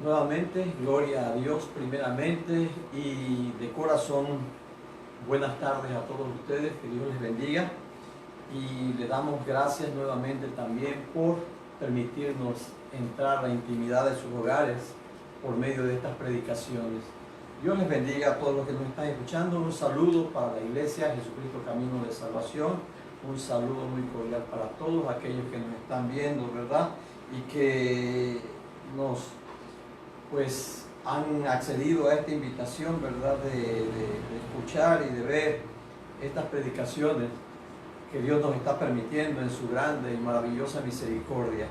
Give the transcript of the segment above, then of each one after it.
Nuevamente, gloria a Dios primeramente y de corazón, buenas tardes a todos ustedes, que Dios les bendiga y le damos gracias nuevamente también por permitirnos entrar a la intimidad de sus hogares por medio de estas predicaciones. Dios les bendiga a todos los que nos están escuchando. Un saludo para la Iglesia Jesucristo Camino de Salvación. Un saludo muy cordial para todos aquellos que nos están viendo, ¿verdad? Y que nos han accedido a esta invitación, ¿verdad? De escuchar y de ver estas predicaciones que Dios nos está permitiendo en su grande y maravillosa misericordia.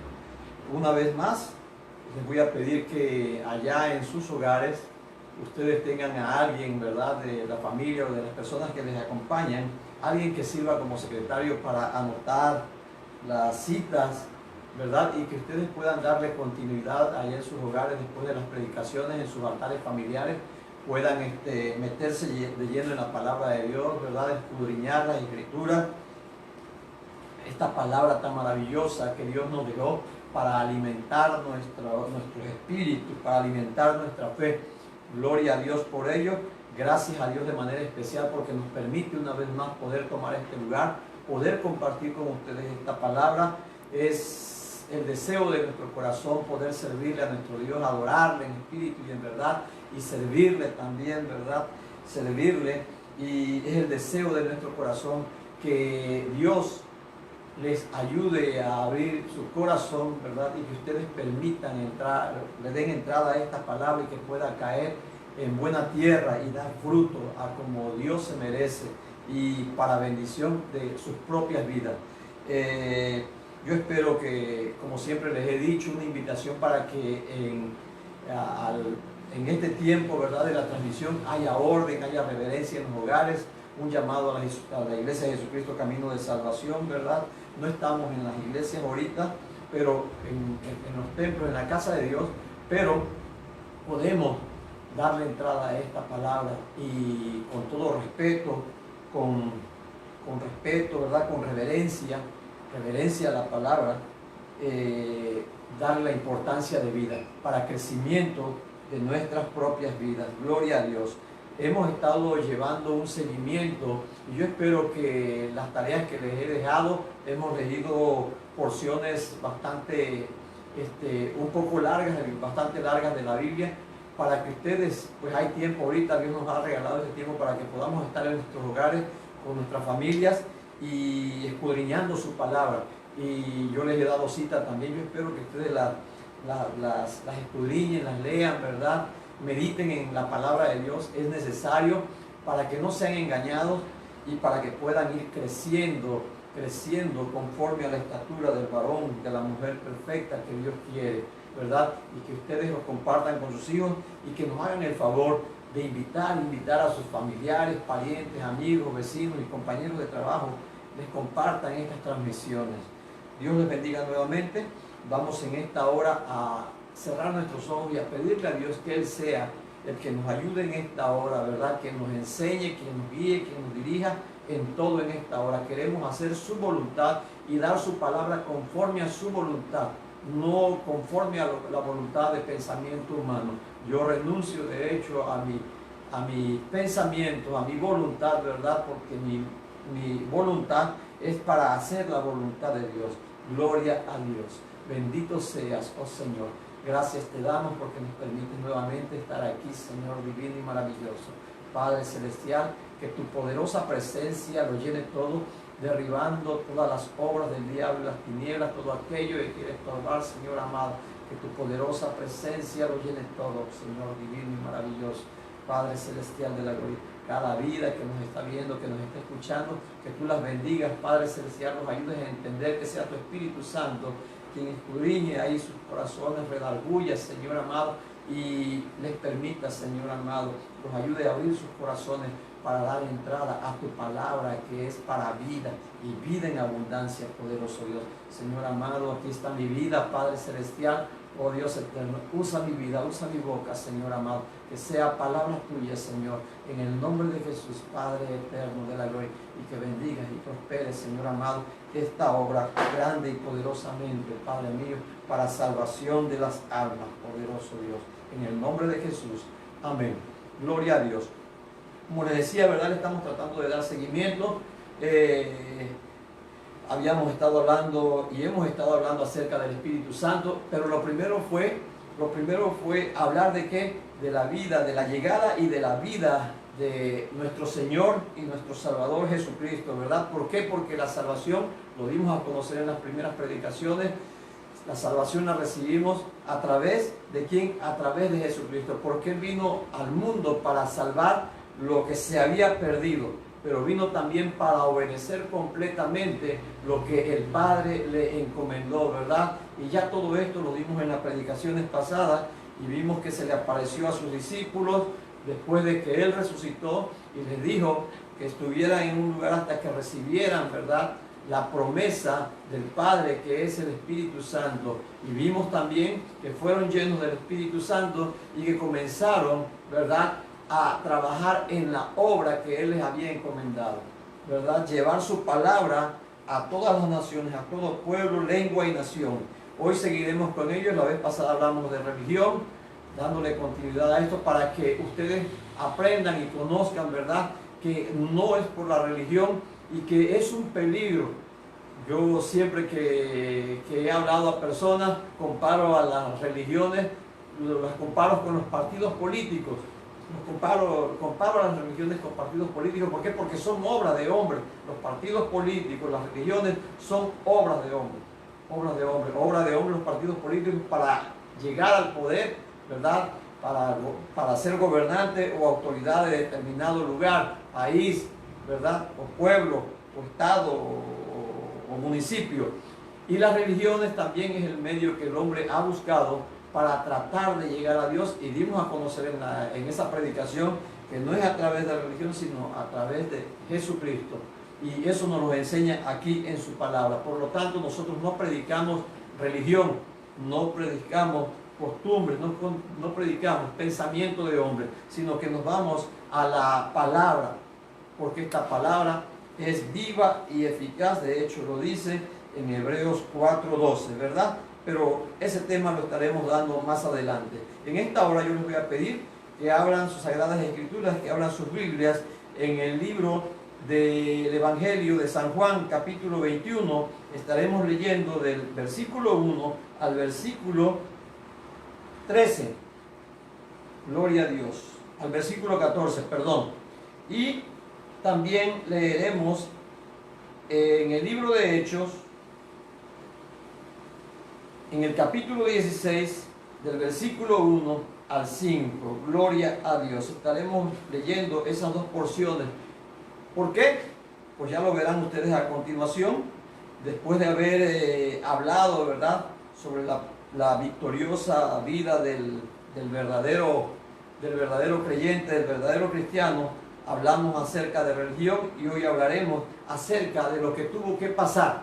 Una vez más, les voy a pedir que allá en sus hogares ustedes tengan a alguien, ¿verdad?, de la familia o de las personas que les acompañan, alguien que sirva como secretario para anotar las citas, ¿verdad? Y que ustedes puedan darle continuidad allá en sus hogares después de las predicaciones, en sus altares familiares, puedan meterse de lleno en la palabra de Dios, ¿verdad? Escudriñar las escrituras, esta palabra tan maravillosa que Dios nos dejó para alimentar nuestro espíritu, para alimentar nuestra fe. Gloria a Dios por ello. Gracias a Dios de manera especial porque nos permite una vez más poder tomar este lugar, poder compartir con ustedes esta palabra. Es el deseo de nuestro corazón poder servirle a nuestro Dios, adorarle en espíritu y en verdad, y servirle también, ¿verdad? Servirle. Y es el deseo de nuestro corazón que Dios les ayude a abrir su corazón, ¿verdad? Y que ustedes permitan entrar, le den entrada a esta palabra y que pueda caer en buena tierra y dar fruto a como Dios se merece y para bendición de sus propias vidas. Yo espero que, como siempre les he dicho, una invitación para que en este tiempo, ¿verdad?, de la transmisión haya orden, haya reverencia en los hogares, un llamado a la Iglesia de Jesucristo Camino de Salvación, ¿verdad? No estamos en las iglesias ahorita, pero en los templos, en la casa de Dios, pero podemos darle entrada a esta palabra y con todo respeto, con respeto, ¿verdad? Con reverencia a la palabra, darle la importancia de vida para crecimiento de nuestras propias vidas. Gloria a Dios. Hemos estado llevando un seguimiento y yo espero que las tareas que les he dejado, hemos leído porciones bastante, un poco largas, bastante largas de la Biblia, para que ustedes, pues hay tiempo ahorita, Dios nos ha regalado ese tiempo para que podamos estar en nuestros hogares, con nuestras familias y escudriñando su palabra. Y yo les he dado cita también, yo espero que ustedes las escudriñen, las lean, ¿verdad? Mediten en la palabra de Dios. Es necesario para que no sean engañados y para que puedan ir creciendo conforme a la estatura del varón, de la mujer perfecta que Dios quiere, ¿verdad? Y que ustedes los compartan con sus hijos y que nos hagan el favor de invitar a sus familiares, parientes, amigos, vecinos y compañeros de trabajo, les compartan estas transmisiones. Dios les bendiga nuevamente. Vamos en esta hora a cerrar nuestros ojos y a pedirle a Dios que Él sea el que nos ayude en esta hora, ¿verdad? Que nos enseñe, que nos guíe, que nos dirija en todo en esta hora. Queremos hacer su voluntad y dar su palabra conforme a su voluntad, no conforme a la voluntad de pensamiento humano. Yo renuncio de hecho a mi pensamiento, a mi voluntad, ¿verdad? Porque mi voluntad es para hacer la voluntad de Dios. Gloria a Dios. Bendito seas, oh Señor. Gracias te damos porque nos permites nuevamente estar aquí, Señor divino y maravilloso. Padre celestial, que tu poderosa presencia lo llene todo, derribando todas las obras del diablo y las tinieblas, todo aquello que quiere estorbar, Señor amado. Que tu poderosa presencia lo llene todo, Señor divino y maravilloso. Padre celestial de la gloria, cada vida que nos está viendo, que nos está escuchando, que tú las bendigas, Padre celestial, los ayudes a entender, que sea tu Espíritu Santo quien escudriñe ahí sus corazones, redarguya, Señor amado, y les permita, Señor amado, los ayude a abrir sus corazones para dar entrada a tu palabra que es para vida y vida en abundancia, poderoso Dios. Señor amado, aquí está mi vida, Padre celestial, oh Dios eterno, usa mi vida, usa mi boca, Señor amado, que sea palabra tuya, Señor, en el nombre de Jesús, Padre eterno de la gloria, y que bendigas y prosperes, Señor amado, esta obra grande y poderosamente, Padre mío, para salvación de las almas, poderoso Dios. En el nombre de Jesús. Amén. Gloria a Dios. Como les decía, ¿verdad? Le estamos tratando de dar seguimiento. Habíamos estado hablando y hemos estado hablando acerca del Espíritu Santo, pero lo primero fue hablar de qué, de la vida, de la llegada y de la vida de nuestro Señor y nuestro Salvador Jesucristo, ¿verdad? ¿Por qué? Porque la salvación, lo dimos a conocer en las primeras predicaciones, la salvación la recibimos a través de ¿quién? A través de Jesucristo, porque Él vino al mundo para salvar lo que se había perdido, pero vino también para obedecer completamente lo que el Padre le encomendó, ¿verdad? Y ya todo esto lo dimos en las predicaciones pasadas y vimos que se le apareció a sus discípulos después de que Él resucitó y les dijo que estuvieran en un lugar hasta que recibieran, ¿verdad?, la promesa del Padre, que es el Espíritu Santo. Y vimos también que fueron llenos del Espíritu Santo y que comenzaron, ¿verdad?, a trabajar en la obra que Él les había encomendado, ¿verdad? Llevar su palabra a todas las naciones, a todo pueblo, lengua y nación. Hoy seguiremos con ellos. La vez pasada hablamos de religión, dándole continuidad a esto para que ustedes aprendan y conozcan, ¿verdad?, que no es por la religión y que es un peligro. Yo siempre que he hablado a personas, comparo a las religiones, las comparo con los partidos políticos. Comparo a las religiones con partidos políticos. ¿Por qué? Porque son obras de hombres. Los partidos políticos, las religiones son obras de hombres. Obras de hombres los partidos políticos para llegar al poder, ¿verdad? Para ser gobernante o autoridad de determinado lugar, país, ¿verdad? O pueblo, o estado, o municipio. Y las religiones también es el medio que el hombre ha buscado para tratar de llegar a Dios, y dimos a conocer en esa predicación que no es a través de la religión, sino a través de Jesucristo. Y eso nos lo enseña aquí en su palabra. Por lo tanto, nosotros no predicamos religión, no predicamos costumbres, no predicamos pensamiento de hombre, sino que nos vamos a la palabra, porque esta palabra es viva y eficaz. De hecho, lo dice en Hebreos 4:12, ¿verdad? Pero ese tema lo estaremos dando más adelante. En esta hora yo les voy a pedir que abran sus Sagradas Escrituras, que abran sus Biblias en el libro del Evangelio de San Juan, capítulo 21. Estaremos leyendo del versículo 1 al versículo 13. Gloria a Dios. Al versículo 14, perdón. Y también leeremos en el libro de Hechos, en el capítulo 16, del versículo 1 al 5. Gloria a Dios. Estaremos leyendo esas dos porciones. ¿Por qué? Pues ya lo verán ustedes a continuación, después de haber hablado, ¿verdad?, sobre la victoriosa vida del verdadero creyente, del verdadero cristiano. Hablamos acerca de religión y hoy hablaremos acerca de lo que tuvo que pasar,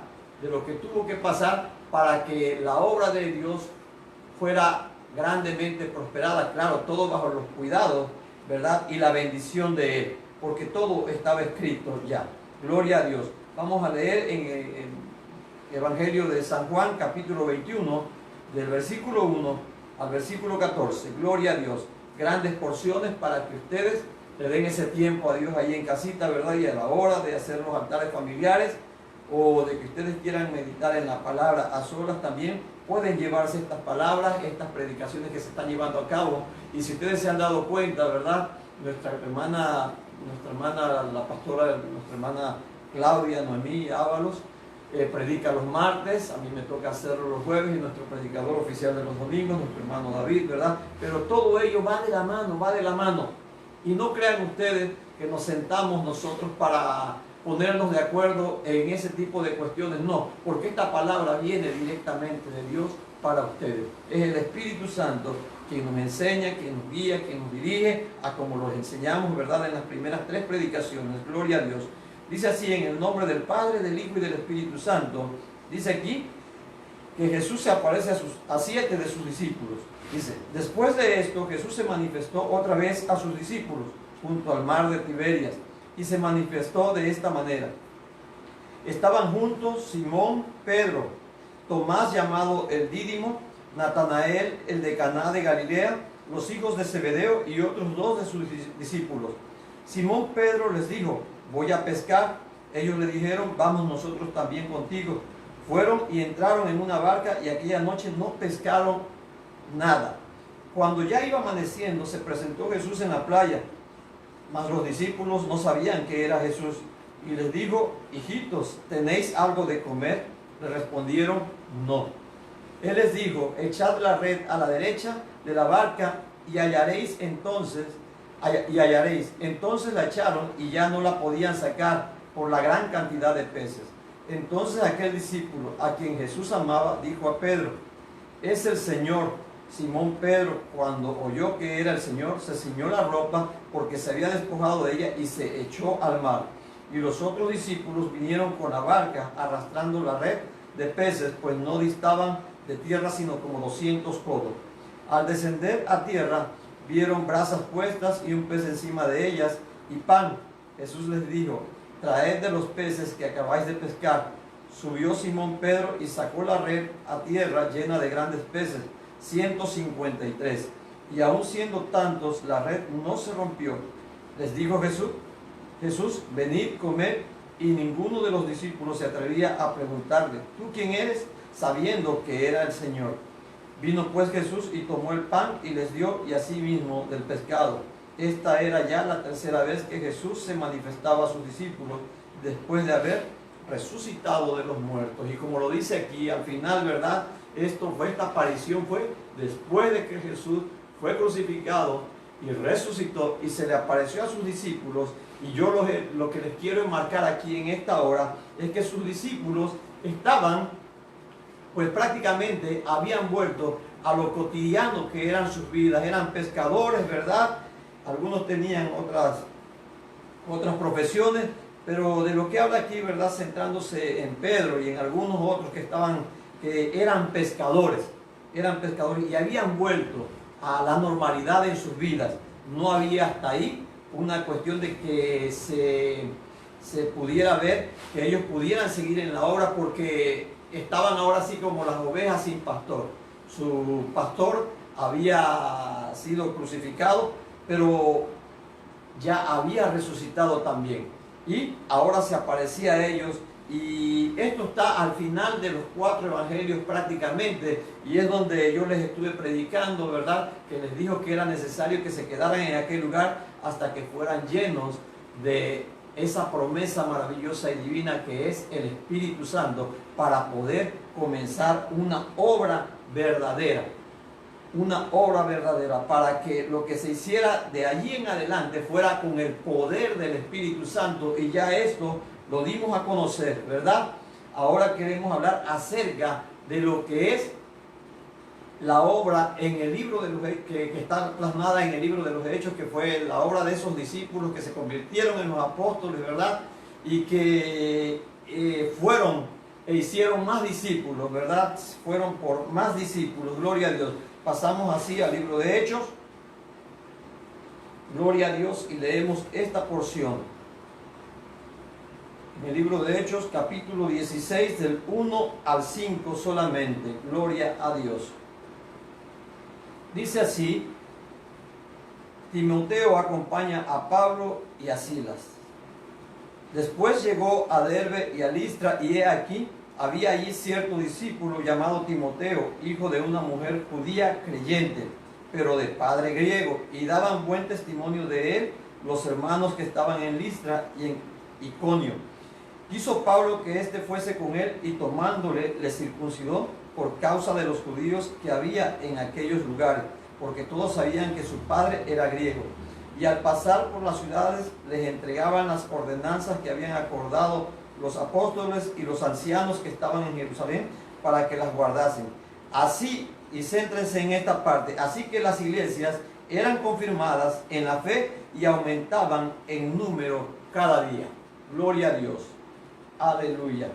para que la obra de Dios fuera grandemente prosperada. Claro, todo bajo los cuidados, ¿verdad?, y la bendición de Él, porque todo estaba escrito ya. Gloria a Dios. Vamos a leer en el Evangelio de San Juan, capítulo 21, del versículo 1 al versículo 14. Gloria a Dios. Grandes porciones para que ustedes le den ese tiempo a Dios ahí en casita, ¿verdad? Y a la hora de hacer los altares familiares, o de que ustedes quieran meditar en la palabra a solas, también pueden llevarse estas palabras, estas predicaciones que se están llevando a cabo. Y si ustedes se han dado cuenta, ¿verdad?, nuestra hermana, la pastora, nuestra hermana Claudia Noemí Ábalos, predica los martes. A mí me toca hacerlo los jueves, y nuestro predicador oficial de los domingos, nuestro hermano David, ¿verdad? Pero todo ello va de la mano. Y no crean ustedes que nos sentamos nosotros para ponernos de acuerdo en ese tipo de cuestiones. No, porque esta palabra viene directamente de Dios para ustedes. Es el Espíritu Santo quien nos enseña, quien nos guía, quien nos dirige, a como los enseñamos, ¿verdad?, en las primeras 3 predicaciones. Gloria a Dios. Dice así: en el nombre del Padre, del Hijo y del Espíritu Santo. Dice aquí que Jesús se aparece a 7 de sus discípulos. Dice: después de esto, Jesús se manifestó otra vez a sus discípulos junto al mar de Tiberias, y se manifestó de esta manera. Estaban juntos Simón, Pedro, Tomás llamado el Dídimo, Natanael el de Caná de Galilea, los hijos de Zebedeo y otros 2 de sus discípulos. Simón Pedro les dijo: voy a pescar. Ellos le dijeron: vamos nosotros también contigo. Fueron y entraron en una barca, y aquella noche no pescaron nada. Cuando ya iba amaneciendo, se presentó Jesús en la playa, mas los discípulos no sabían que era Jesús. Y les dijo: hijitos, ¿tenéis algo de comer? Le respondieron: no. Él les dijo: echad la red a la derecha de la barca y hallaréis. Entonces la echaron, y ya no la podían sacar por la gran cantidad de peces. Entonces aquel discípulo, a quien Jesús amaba, dijo a Pedro: es el Señor. Simón Pedro, cuando oyó que era el Señor, se ciñó la ropa, porque se había despojado de ella, y se echó al mar. Y los otros discípulos vinieron con la barca, arrastrando la red de peces, pues no distaban de tierra sino como 200 codos. Al descender a tierra, vieron brasas puestas y un pez encima de ellas, y pan. Jesús les dijo: traed de los peces que acabáis de pescar. Subió Simón Pedro y sacó la red a tierra llena de grandes peces, 153. Y aun siendo tantos, la red no se rompió. Les dijo Jesús: venid, comed. Y ninguno de los discípulos se atrevía a preguntarle: ¿tú quién eres?, sabiendo que era el Señor. Vino pues Jesús y tomó el pan y les dio, y asimismo del pescado. Esta era ya la tercera vez que Jesús se manifestaba a sus discípulos, después de haber resucitado de los muertos. Y como lo dice aquí al final, ¿verdad? Esta aparición fue después de que Jesús fue crucificado y resucitó, y se le apareció a sus discípulos. Y yo lo que les quiero enmarcar aquí en esta hora es que sus discípulos estaban, pues prácticamente habían vuelto a lo cotidiano que eran sus vidas. Eran pescadores, ¿verdad? Algunos tenían otras profesiones, pero de lo que habla aquí, ¿verdad?, centrándose en Pedro y en algunos otros que eran pescadores y habían vuelto a la normalidad en sus vidas. No había hasta ahí una cuestión de que se pudiera ver que ellos pudieran seguir en la obra, porque estaban ahora así como las ovejas sin pastor. Su pastor había sido crucificado, pero ya había resucitado también, y ahora se aparecía a ellos. Y esto está al final de los 4 evangelios prácticamente, y es donde yo les estuve predicando, ¿verdad?, que les dijo que era necesario que se quedaran en aquel lugar hasta que fueran llenos de esa promesa maravillosa y divina que es el Espíritu Santo, para poder comenzar una obra verdadera, para que lo que se hiciera de allí en adelante fuera con el poder del Espíritu Santo. Y ya esto lo dimos a conocer, ¿verdad? Ahora queremos hablar acerca de lo que es la obra en el libro de los que está plasmada en el libro de los Hechos, que fue la obra de esos discípulos que se convirtieron en los apóstoles, ¿verdad? Y que fueron e hicieron más discípulos, ¿verdad? Fueron por más discípulos, gloria a Dios. Pasamos así al libro de Hechos, gloria a Dios, y leemos esta porción. En el libro de Hechos, capítulo 16, del 1 al 5 solamente, gloria a Dios. Dice así: Timoteo acompaña a Pablo y a Silas. Después llegó a Derbe y a Listra, y he aquí, había allí cierto discípulo llamado Timoteo, hijo de una mujer judía creyente, pero de padre griego, y daban buen testimonio de él los hermanos que estaban en Listra y en Iconio. Quiso Pablo que éste fuese con él, y tomándole le circuncidó por causa de los judíos que había en aquellos lugares, porque todos sabían que su padre era griego. Y al pasar por las ciudades les entregaban las ordenanzas que habían acordado los apóstoles y los ancianos que estaban en Jerusalén, para que las guardasen. Así, y céntrense en esta parte, así que las iglesias eran confirmadas en la fe y aumentaban en número cada día. Gloria a Dios. Aleluya.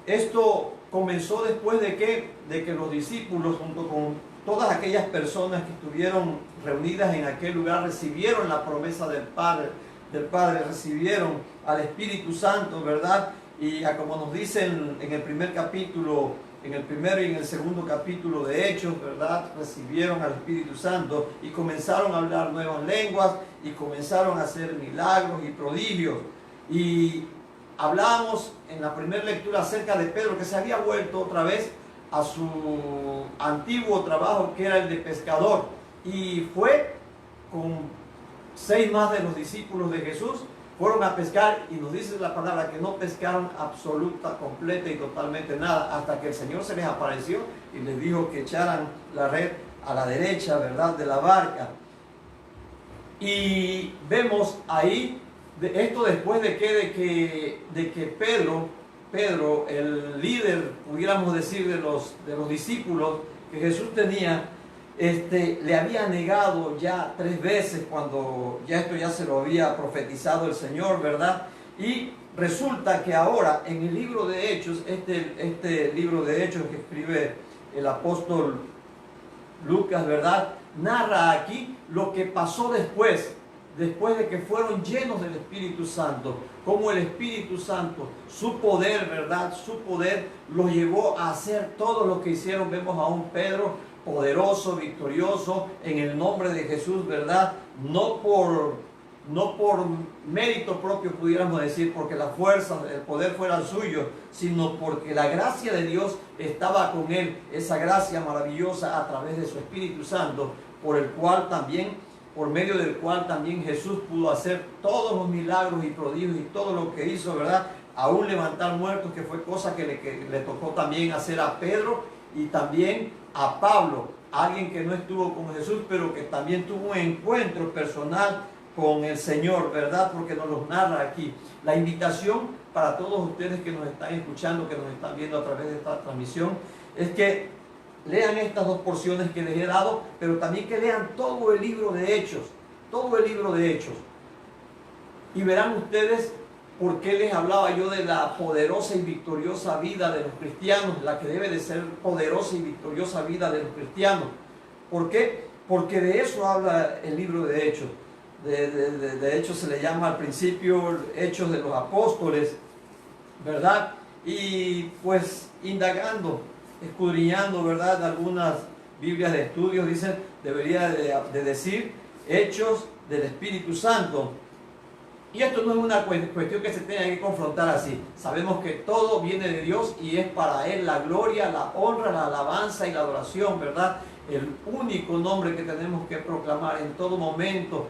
Esto comenzó después de que los discípulos, junto con todas aquellas personas que estuvieron reunidas en aquel lugar, recibieron la promesa del Padre, recibieron al Espíritu Santo, ¿verdad? Y como nos dice en el primer capítulo en el primero y en el segundo capítulo de Hechos, ¿verdad? Recibieron al Espíritu Santo y comenzaron a hablar nuevas lenguas y comenzaron a hacer milagros y prodigios. Y hablábamos en la primera lectura acerca de Pedro, que se había vuelto otra vez a su antiguo trabajo, que era el de pescador, y fue con 6 más de los discípulos de Jesús, fueron a pescar, y nos dice la palabra que no pescaron absoluta, completa y totalmente nada, hasta que el Señor se les apareció y les dijo que echaran la red a la derecha, ¿verdad?, de la barca. Y vemos ahí, esto después de que Pedro, el líder, pudiéramos decir, de los discípulos que Jesús tenía, le había negado ya 3 veces, cuando ya esto ya se lo había profetizado el Señor, ¿verdad? Y resulta que ahora en el libro de Hechos, este libro de Hechos que escribe el apóstol Lucas, ¿verdad?, narra aquí lo que pasó después de que fueron llenos del Espíritu Santo, como el Espíritu Santo, su poder, ¿verdad?, su poder los llevó a hacer todo lo que hicieron. Vemos a un Pedro poderoso, victorioso, en el nombre de Jesús, ¿verdad? No por mérito propio, pudiéramos decir, porque la fuerza, el poder fuera suyo, sino porque la gracia de Dios estaba con él, esa gracia maravillosa a través de su Espíritu Santo, por medio del cual también Jesús pudo hacer todos los milagros y prodigios y todo lo que hizo, ¿verdad? Aún levantar muertos, que fue cosa que le tocó también hacer a Pedro y también a Pablo, alguien que no estuvo con Jesús, pero que también tuvo un encuentro personal con el Señor, ¿verdad? Porque nos los narra aquí. La invitación para todos ustedes que nos están escuchando, que nos están viendo a través de esta transmisión, es que lean estas 2 porciones que les he dado, pero también que lean todo el libro de Hechos, todo el libro de Hechos. Y verán ustedes por qué les hablaba yo de la poderosa y victoriosa vida de los cristianos, la que debe de ser poderosa y victoriosa vida de los cristianos. ¿Por qué? Porque de eso habla el libro de Hechos. De hecho se le llama al principio Hechos de los Apóstoles, ¿verdad? Y pues indagando, escudriñando, ¿verdad?, algunas Biblias de estudios dicen, debería de decir Hechos del Espíritu Santo. Y esto no es una cuestión que se tenga que confrontar así. Sabemos que todo viene de Dios y es para Él la gloria, la honra, la alabanza y la adoración, ¿verdad? El único nombre que tenemos que proclamar en todo momento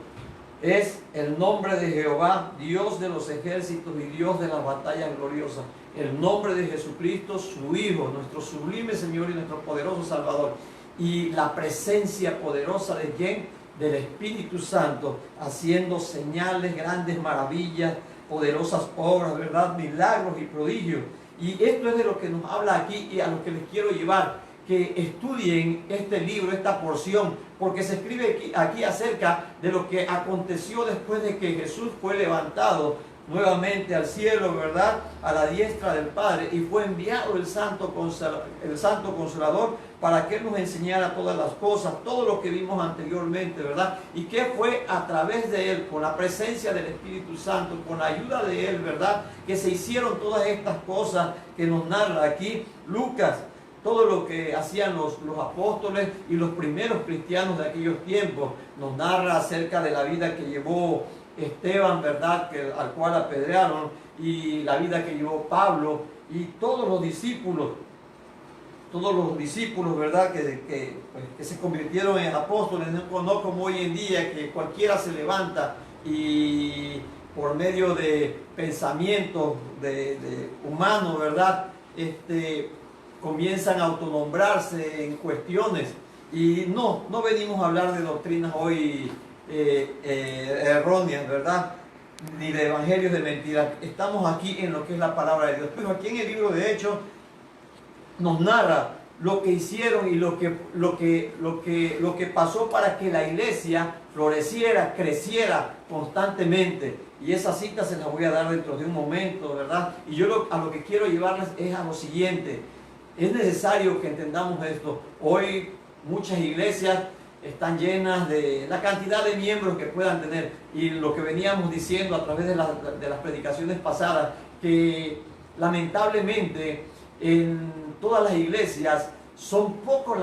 es el nombre de Jehová, Dios de los ejércitos y Dios de las batallas gloriosas. El nombre de Jesucristo, su Hijo, nuestro sublime Señor y nuestro poderoso Salvador. Y la presencia poderosa de ¿quién? Del Espíritu Santo, haciendo señales, grandes maravillas, poderosas obras, ¿verdad?, milagros y prodigios. Y esto es de lo que nos habla aquí y a lo que les quiero llevar, que estudien este libro, esta porción, porque se escribe aquí acerca de lo que aconteció después de que Jesús fue levantado nuevamente al cielo, ¿verdad?, a la diestra del Padre, y fue enviado el Santo Consolador para que Él nos enseñara todas las cosas, todo lo que vimos anteriormente, ¿verdad? Y que fue a través de Él, con la presencia del Espíritu Santo, con la ayuda de Él, ¿verdad?, que se hicieron todas estas cosas que nos narra aquí Lucas, todo lo que hacían los apóstoles y los primeros cristianos de aquellos tiempos. Nos narra acerca de la vida que llevó Esteban, ¿verdad?, al cual apedrearon, y la vida que llevó Pablo y todos los discípulos, ¿verdad?, que se convirtieron en apóstoles, no como hoy en día, que cualquiera se levanta y por medio de pensamientos de humanos, ¿verdad?, comienzan a autonombrarse en cuestiones. Y no venimos a hablar de doctrinas hoy erróneas, ¿verdad?, ni de evangelios de mentira. Estamos aquí en lo que es la palabra de Dios. Pero aquí en el libro de Hechos nos narra lo que hicieron y lo que pasó para que la iglesia floreciera, creciera constantemente. Y esa cita se la voy a dar dentro de un momento, ¿verdad? Y yo a lo que quiero llevarles es a lo siguiente. Es necesario que entendamos esto. Hoy muchas iglesias están llenas de la cantidad de miembros que puedan tener, y lo que veníamos diciendo a través de las predicaciones pasadas, que lamentablemente en todas las iglesias son pocas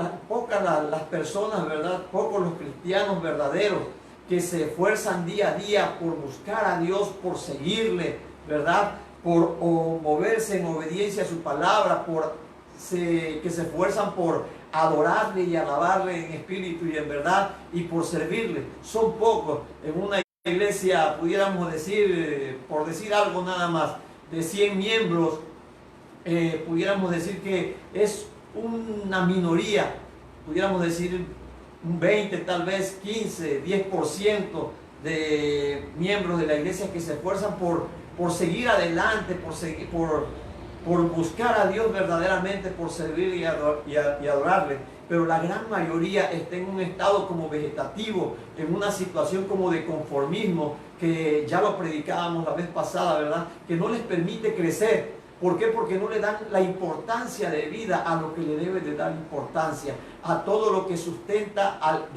las personas, ¿verdad? Pocos los cristianos verdaderos que se esfuerzan día a día por buscar a Dios, por seguirle, ¿verdad? Por moverse en obediencia a su palabra, que se esfuerzan por adorarle y alabarle en espíritu y en verdad y por servirle. Son pocos. En una iglesia, pudiéramos decir, por decir algo nada más, de 100 miembros, pudiéramos decir que es una minoría, pudiéramos decir un 20, tal vez 15, 10% de miembros de la iglesia que se esfuerzan por seguir adelante, por buscar a Dios verdaderamente, por servir y adorarle. Pero la gran mayoría está en un estado como vegetativo, en una situación como de conformismo, que ya lo predicábamos la vez pasada, ¿verdad? Que no les permite crecer. ¿Por qué? Porque no le dan la importancia de vida a lo que le debe de dar importancia, a todo lo que sustenta, al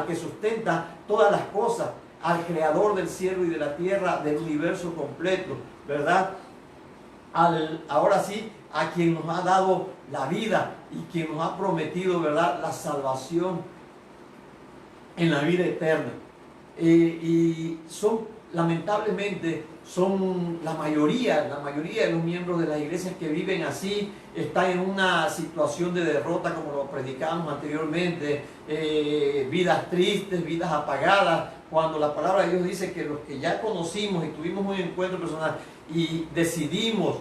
que sustenta todas las cosas, al creador del cielo y de la tierra, del universo completo, ¿verdad? Ahora sí, a quien nos ha dado la vida y quien nos ha prometido, ¿verdad?, la salvación en la vida eterna. Y lamentablemente, son la mayoría de los miembros de las iglesias que viven así, están en una situación de derrota, como lo predicamos anteriormente, vidas tristes, vidas apagadas, cuando la palabra de Dios dice que los que ya conocimos y tuvimos un encuentro personal y decidimos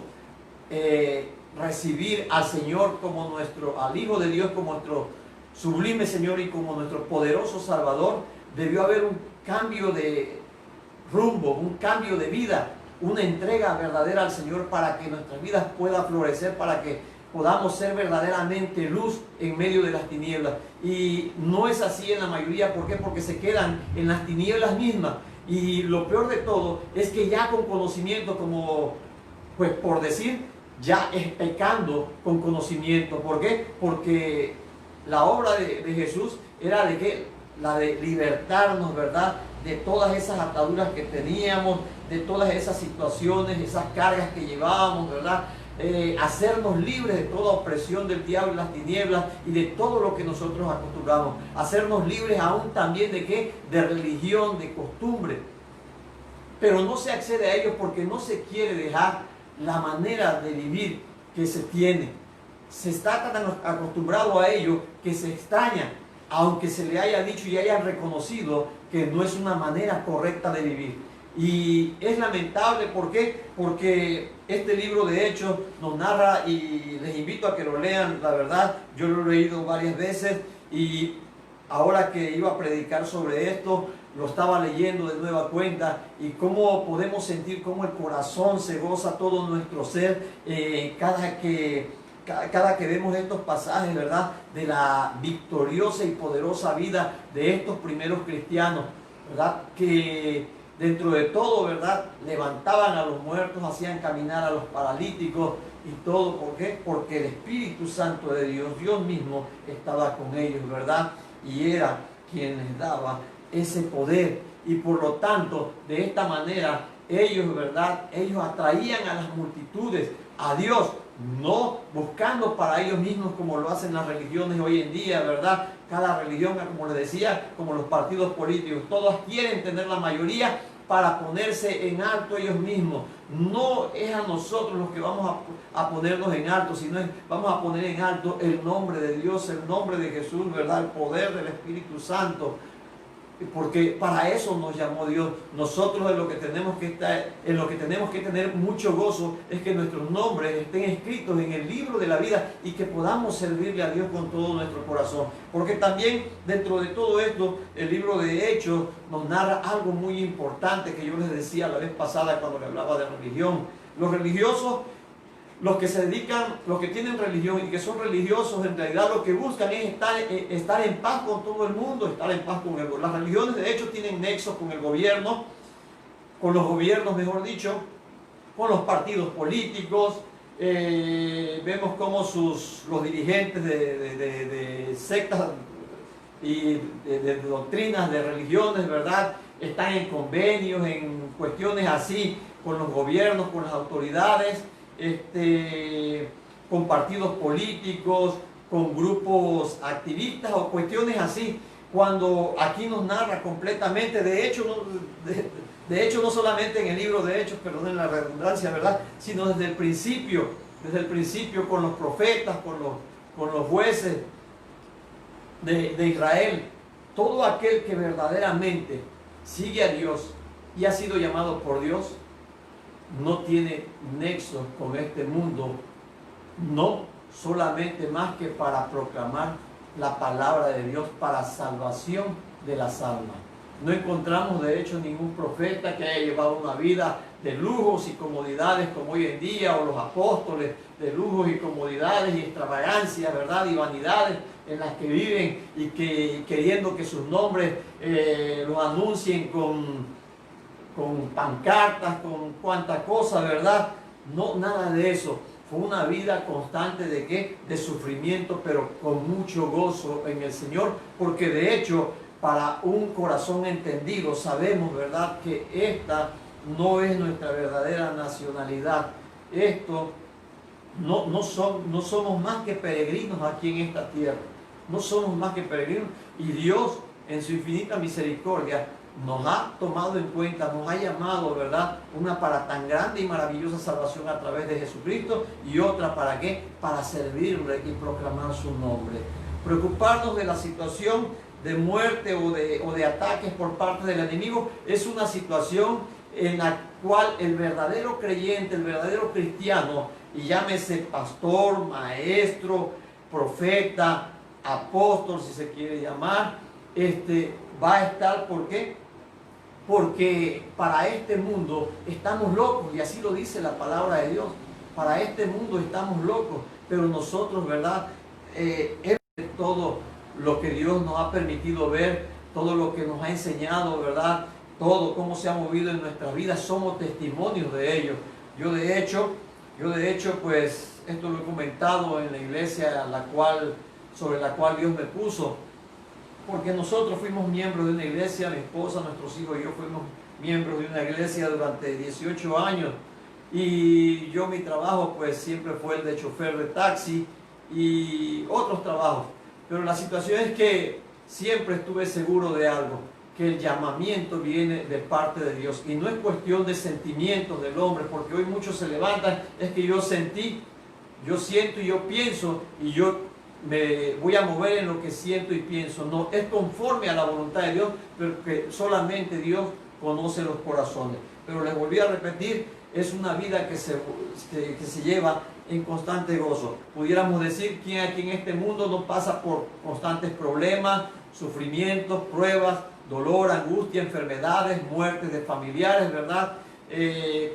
recibir al Señor como al Hijo de Dios como nuestro sublime Señor y como nuestro poderoso Salvador, debió haber un cambio de rumbo, un cambio de vida, una entrega verdadera al Señor para que nuestras vidas puedan florecer, para que podamos ser verdaderamente luz en medio de las tinieblas. Y no es así en la mayoría. ¿Por qué? Porque se quedan en las tinieblas mismas. Y lo peor de todo es que ya con conocimiento, como pues por decir, ya es pecando con conocimiento. ¿Por qué? Porque la obra de Jesús era de que la de libertarnos, ¿verdad?, de todas esas ataduras que teníamos, de todas esas situaciones, esas cargas que llevábamos, ¿verdad? Hacernos libres de toda opresión del diablo y las tinieblas y de todo lo que nosotros acostumbramos. Hacernos libres aún también de ¿qué? De religión, de costumbre. Pero no se accede a ello porque no se quiere dejar la manera de vivir que se tiene. Se está tan acostumbrado a ello que se extraña, aunque se le haya dicho y haya reconocido que no es una manera correcta de vivir. Y es lamentable, ¿por qué? Porque este libro de Hechos nos narra, y les invito a que lo lean, la verdad, yo lo he leído varias veces y ahora que iba a predicar sobre esto, lo estaba leyendo de nueva cuenta y cómo podemos sentir cómo el corazón se goza todo nuestro ser cada que vemos estos pasajes, ¿verdad?, de la victoriosa y poderosa vida de estos primeros cristianos, ¿verdad?, que dentro de todo, ¿verdad?, levantaban a los muertos, hacían caminar a los paralíticos y todo. ¿Por qué? Porque el Espíritu Santo de Dios, Dios mismo, estaba con ellos, ¿verdad?, y era quien les daba ese poder. Y por lo tanto, de esta manera, ellos, ¿verdad?, ellos atraían a las multitudes a Dios, no buscando para ellos mismos como lo hacen las religiones hoy en día, ¿verdad? Cada religión, como les decía, como los partidos políticos, todos quieren tener la mayoría para ponerse en alto ellos mismos. No es a nosotros los que vamos a ponernos en alto, sino vamos a poner en alto el nombre de Dios, el nombre de Jesús, ¿verdad? El poder del Espíritu Santo. Porque para eso nos llamó Dios. Nosotros en lo que tenemos que tener mucho gozo es que nuestros nombres estén escritos en el libro de la vida y que podamos servirle a Dios con todo nuestro corazón. Porque también dentro de todo esto, el libro de Hechos nos narra algo muy importante que yo les decía la vez pasada cuando le hablaba de religión. Los religiosos, los que se dedican, los que tienen religión y que son religiosos, en realidad lo que buscan es estar en paz con todo el mundo, estar en paz con el mundo. Las religiones de hecho tienen nexos con el gobierno, con los gobiernos mejor dicho, con los partidos políticos. Vemos cómo los dirigentes de sectas y de doctrinas, de religiones, ¿verdad?, están en convenios, en cuestiones así, con los gobiernos, con las autoridades, con partidos políticos, con grupos activistas o cuestiones así, cuando aquí nos narra completamente, de hecho no solamente en el libro de Hechos, perdonen la redundancia, ¿verdad?, sino desde el principio con los profetas, con los jueces de Israel, todo aquel que verdaderamente sigue a Dios y ha sido llamado por Dios, no tiene nexo con este mundo, no solamente más que para proclamar la palabra de Dios para salvación de las almas. No encontramos de hecho ningún profeta que haya llevado una vida de lujos y comodidades como hoy en día, o los apóstoles de lujos y comodidades y extravagancias, ¿verdad?, y vanidades en las que viven, y que queriendo que sus nombres los anuncien con pancartas, con cuanta cosa, ¿verdad? No, nada de eso. Fue una vida constante ¿de qué? De sufrimiento, pero con mucho gozo en el Señor, porque de hecho, para un corazón entendido, sabemos, ¿verdad?, que esta no es nuestra verdadera nacionalidad. Esto no somos más que peregrinos aquí en esta tierra. No somos más que peregrinos, y Dios, en su infinita misericordia, nos ha tomado en cuenta, nos ha llamado, ¿verdad?, una para tan grande y maravillosa salvación a través de Jesucristo, y otra ¿para qué? Para servirle y proclamar su nombre. Preocuparnos de la situación de muerte o de ataques por parte del enemigo es una situación en la cual el verdadero creyente, el verdadero cristiano, y llámese pastor, maestro, profeta, apóstol, si se quiere llamar, va a estar, ¿por qué? Porque para este mundo estamos locos, y así lo dice la palabra de Dios. Para este mundo estamos locos, pero nosotros, ¿verdad?, todo lo que Dios nos ha permitido ver, todo lo que nos ha enseñado, ¿verdad?, todo cómo se ha movido en nuestras vidas, somos testimonios de ello. Yo de hecho, pues esto lo he comentado en la iglesia sobre la cual Dios me puso, porque nosotros fuimos miembros de una iglesia, mi esposa, nuestros hijos y yo fuimos miembros de una iglesia durante 18 años, y yo, mi trabajo pues siempre fue el de chofer de taxi y otros trabajos, pero la situación es que siempre estuve seguro de algo, que el llamamiento viene de parte de Dios, y no es cuestión de sentimientos del hombre, porque hoy muchos se levantan, es que yo sentí, yo siento y yo pienso, y yo me voy a mover en lo que siento y pienso. No, es conforme a la voluntad de Dios, pero que solamente Dios conoce los corazones. Pero les volví a repetir, es una vida que se lleva en constante gozo. Pudiéramos decir, ¿quién aquí en este mundo no pasa por constantes problemas, sufrimientos, pruebas, dolor, angustia, enfermedades, muertes de familiares, ¿verdad?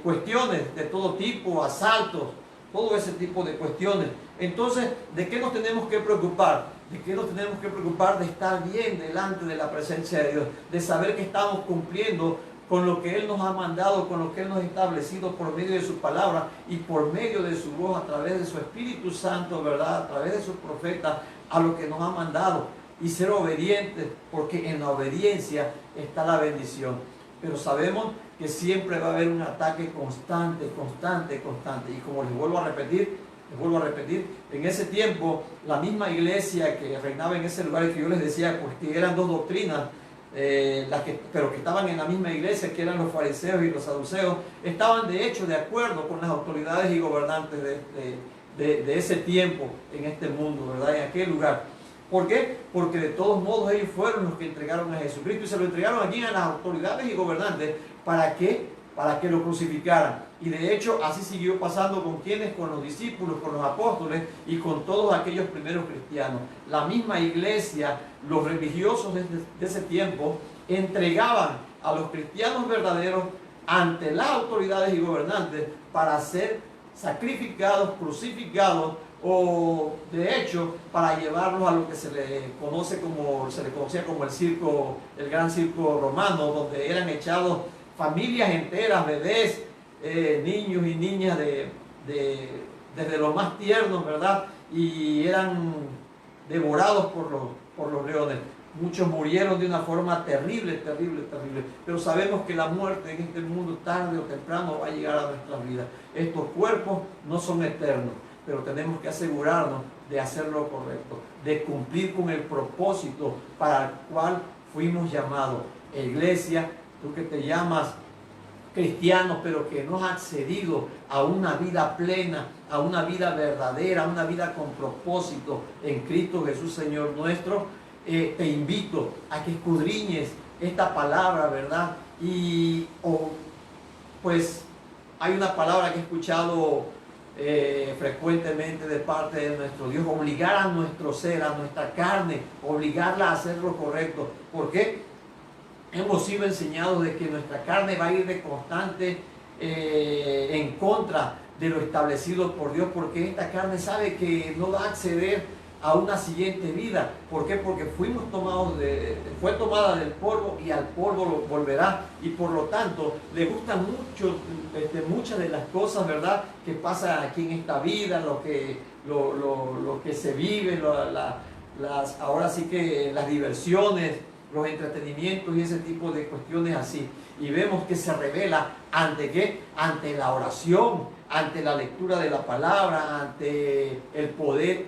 Cuestiones de todo tipo, asaltos, todo ese tipo de cuestiones. Entonces, ¿de qué nos tenemos que preocupar? ¿De qué nos tenemos que preocupar? De estar bien delante de la presencia de Dios, de saber que estamos cumpliendo con lo que Él nos ha mandado, con lo que Él nos ha establecido por medio de su palabra y por medio de su voz, a través de su Espíritu Santo, ¿verdad?, a través de sus profetas, a lo que nos ha mandado, y ser obedientes, porque en la obediencia está la bendición. Pero sabemos que siempre va a haber un ataque constante, y como les vuelvo a repetir, en ese tiempo la misma iglesia que reinaba en ese lugar, y que yo les decía pues que eran dos doctrinas, pero que estaban en la misma iglesia, que eran los fariseos y los saduceos, estaban de hecho de acuerdo con las autoridades y gobernantes de ese tiempo en este mundo, ¿verdad?, en aquel lugar. ¿Por qué? Porque de todos modos ellos fueron los que entregaron a Jesucristo, y se lo entregaron aquí a las autoridades y gobernantes. ¿Para qué? Para que lo crucificaran. Y de hecho así siguió pasando con quienes, con los discípulos, con los apóstoles y con todos aquellos primeros cristianos. La misma iglesia, los religiosos de ese tiempo, entregaban a los cristianos verdaderos ante las autoridades y gobernantes para ser sacrificados, crucificados, o de hecho para llevarlos a lo que se le conocía como el circo, el gran circo romano, donde eran echados familias enteras, bebés, niños y niñas desde los más tiernos, ¿verdad?, y eran devorados por los leones. Muchos murieron de una forma terrible, pero sabemos que la muerte en este mundo tarde o temprano va a llegar a nuestras vidas. Estos cuerpos no son eternos, pero tenemos que asegurarnos de hacer lo correcto, de cumplir con el propósito para el cual fuimos llamados. Iglesia, tú que te llamas cristiano, pero que no has accedido a una vida plena, a una vida verdadera, a una vida con propósito en Cristo Jesús, Señor nuestro, te invito a que escudriñes esta palabra, ¿verdad? Pues hay una palabra que he escuchado frecuentemente de parte de nuestro Dios: obligar a nuestro ser, a nuestra carne, obligarla a hacer lo correcto. ¿Por qué? Hemos sido enseñados de que nuestra carne va a ir de constante en contra de lo establecido por Dios, porque esta carne sabe que no va a acceder a una siguiente vida. ¿Por qué? Porque fue tomada del polvo y al polvo lo volverá, y por lo tanto le gustan muchas de las cosas, ¿verdad?, que pasan aquí en esta vida, lo que se vive, ahora sí que las diversiones, los entretenimientos y ese tipo de cuestiones así. Y vemos que se revela ¿ante qué? Ante la oración, ante la lectura de la palabra, ante el poder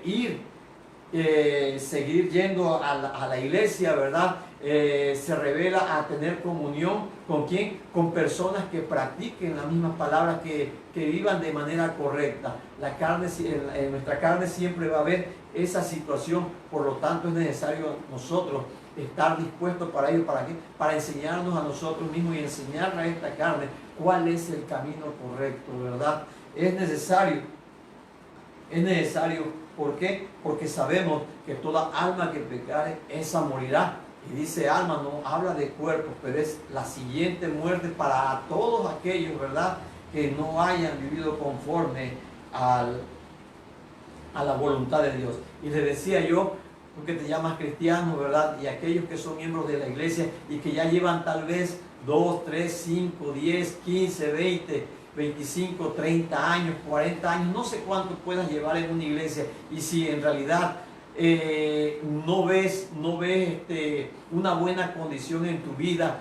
seguir yendo a la iglesia, ¿verdad? Se revela a tener comunión ¿con quién? Con personas que practiquen la misma palabra, que vivan de manera correcta. En nuestra carne siempre va a haber esa situación, por lo tanto es necesario nosotros estar dispuestos para ello. ¿Para qué? Para enseñarnos a nosotros mismos y enseñarle a esta carne cuál es el camino correcto, ¿verdad? Es necesario. ¿Por qué? Porque sabemos que toda alma que pecare, esa morirá. Y dice alma, no habla de cuerpos, pero es la siguiente muerte para todos aquellos, ¿verdad?, que no hayan vivido conforme a la voluntad de Dios. Y le decía yo, tú que te llamas cristiano, ¿verdad?, y aquellos que son miembros de la iglesia y que ya llevan tal vez 2, 3, 5, 10, 15, 20, 25, 30 años, 40 años, no sé cuánto puedas llevar en una iglesia, y si en realidad no ves una buena condición en tu vida,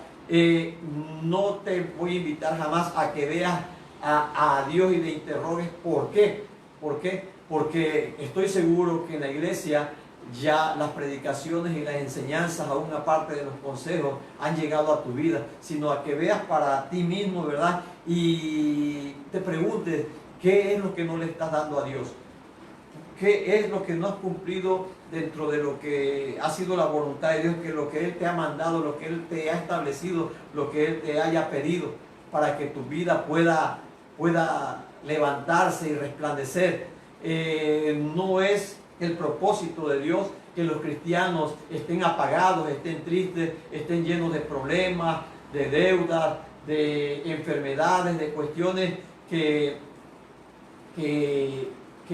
no te voy a invitar jamás a que veas a Dios y le interrogues por qué. ¿Por qué? Porque estoy seguro que en la iglesia ya las predicaciones y las enseñanzas, aún aparte de los consejos, han llegado a tu vida, sino a que veas para ti mismo, ¿verdad?, y te preguntes qué es lo que no le estás dando a Dios, qué es lo que no has cumplido dentro de lo que ha sido la voluntad de Dios, que lo que Él te ha mandado, lo que Él te ha establecido, lo que Él te haya pedido, para que tu vida pueda levantarse y resplandecer. No es el propósito de Dios que los cristianos estén apagados, estén tristes, estén llenos de problemas, de deudas, de enfermedades, de cuestiones que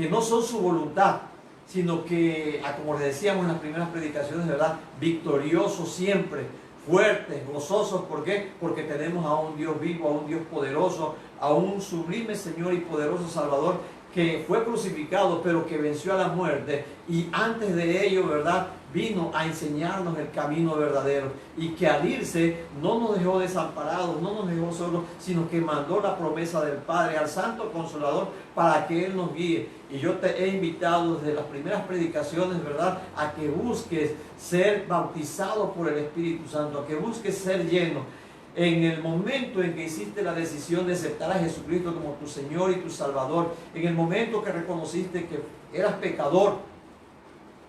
no son su voluntad, sino que, como les decíamos en las primeras predicaciones, ¿verdad?, victoriosos siempre, fuertes, gozosos. ¿Por qué? Porque tenemos a un Dios vivo, a un Dios poderoso, a un sublime Señor y poderoso Salvador, que fue crucificado, pero que venció a la muerte, y antes de ello, ¿verdad?, vino a enseñarnos el camino verdadero, y que al irse no nos dejó desamparados, no nos dejó solos, sino que mandó la promesa del Padre al Santo Consolador para que Él nos guíe. Y yo te he invitado desde las primeras predicaciones, ¿verdad?, a que busques ser bautizado por el Espíritu Santo, a que busques ser lleno. En el momento en que hiciste la decisión de aceptar a Jesucristo como tu Señor y tu Salvador, en el momento que reconociste que eras pecador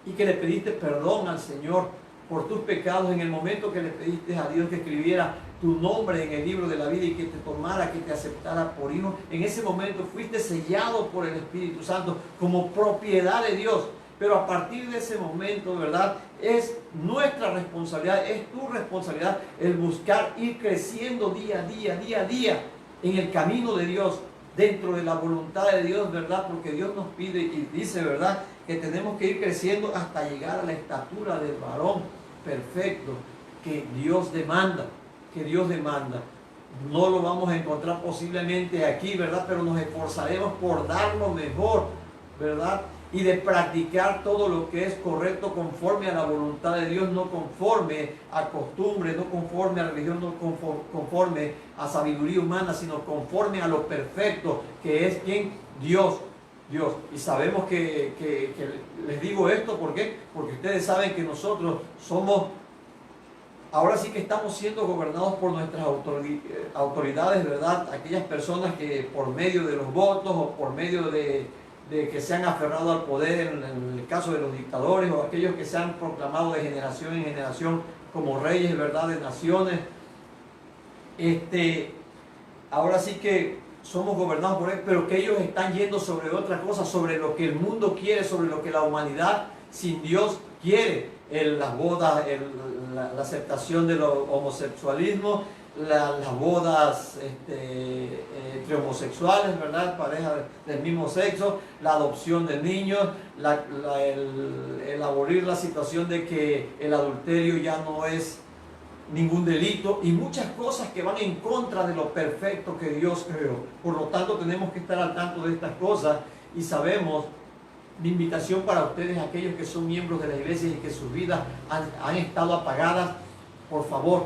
y que le pediste perdón al Señor por tus pecados, en el momento que le pediste a Dios que escribiera tu nombre en el libro de la vida y que te tomara, que te aceptara por hijo, en ese momento fuiste sellado por el Espíritu Santo como propiedad de Dios. Pero a partir de ese momento, ¿verdad?, es nuestra responsabilidad, es tu responsabilidad el buscar ir creciendo día a día en el camino de Dios, dentro de la voluntad de Dios, ¿verdad? Porque Dios nos pide y dice, ¿verdad?, que tenemos que ir creciendo hasta llegar a la estatura del varón perfecto que Dios demanda, No lo vamos a encontrar posiblemente aquí, ¿verdad?, pero nos esforzaremos por dar lo mejor, ¿verdad?, y de practicar todo lo que es correcto conforme a la voluntad de Dios, no conforme a costumbre, no conforme a religión, no conforme a sabiduría humana, sino conforme a lo perfecto que es quien Dios. Dios. Y sabemos que les digo esto, ¿por qué? Porque ustedes saben que nosotros somos, ahora sí que estamos siendo gobernados por nuestras autoridades, ¿verdad? Aquellas personas que por medio de los votos o por medio de que se han aferrado al poder, en el caso de los dictadores, o aquellos que se han proclamado de generación en generación como reyes, ¿verdad?, de naciones. Ahora sí que somos gobernados por él, pero que ellos están yendo sobre otra cosa, sobre lo que el mundo quiere, sobre lo que la humanidad sin Dios quiere. Las bodas, la aceptación del homosexualismo, las bodas entre homosexuales, ¿verdad?, parejas del mismo sexo, la adopción de niños, el abolir la situación de que el adulterio ya no es ningún delito, y muchas cosas que van en contra de lo perfecto que Dios creó. Por lo tanto, tenemos que estar al tanto de estas cosas, y sabemos, mi invitación para ustedes, aquellos que son miembros de la iglesia y que sus vidas han estado apagadas, por favor,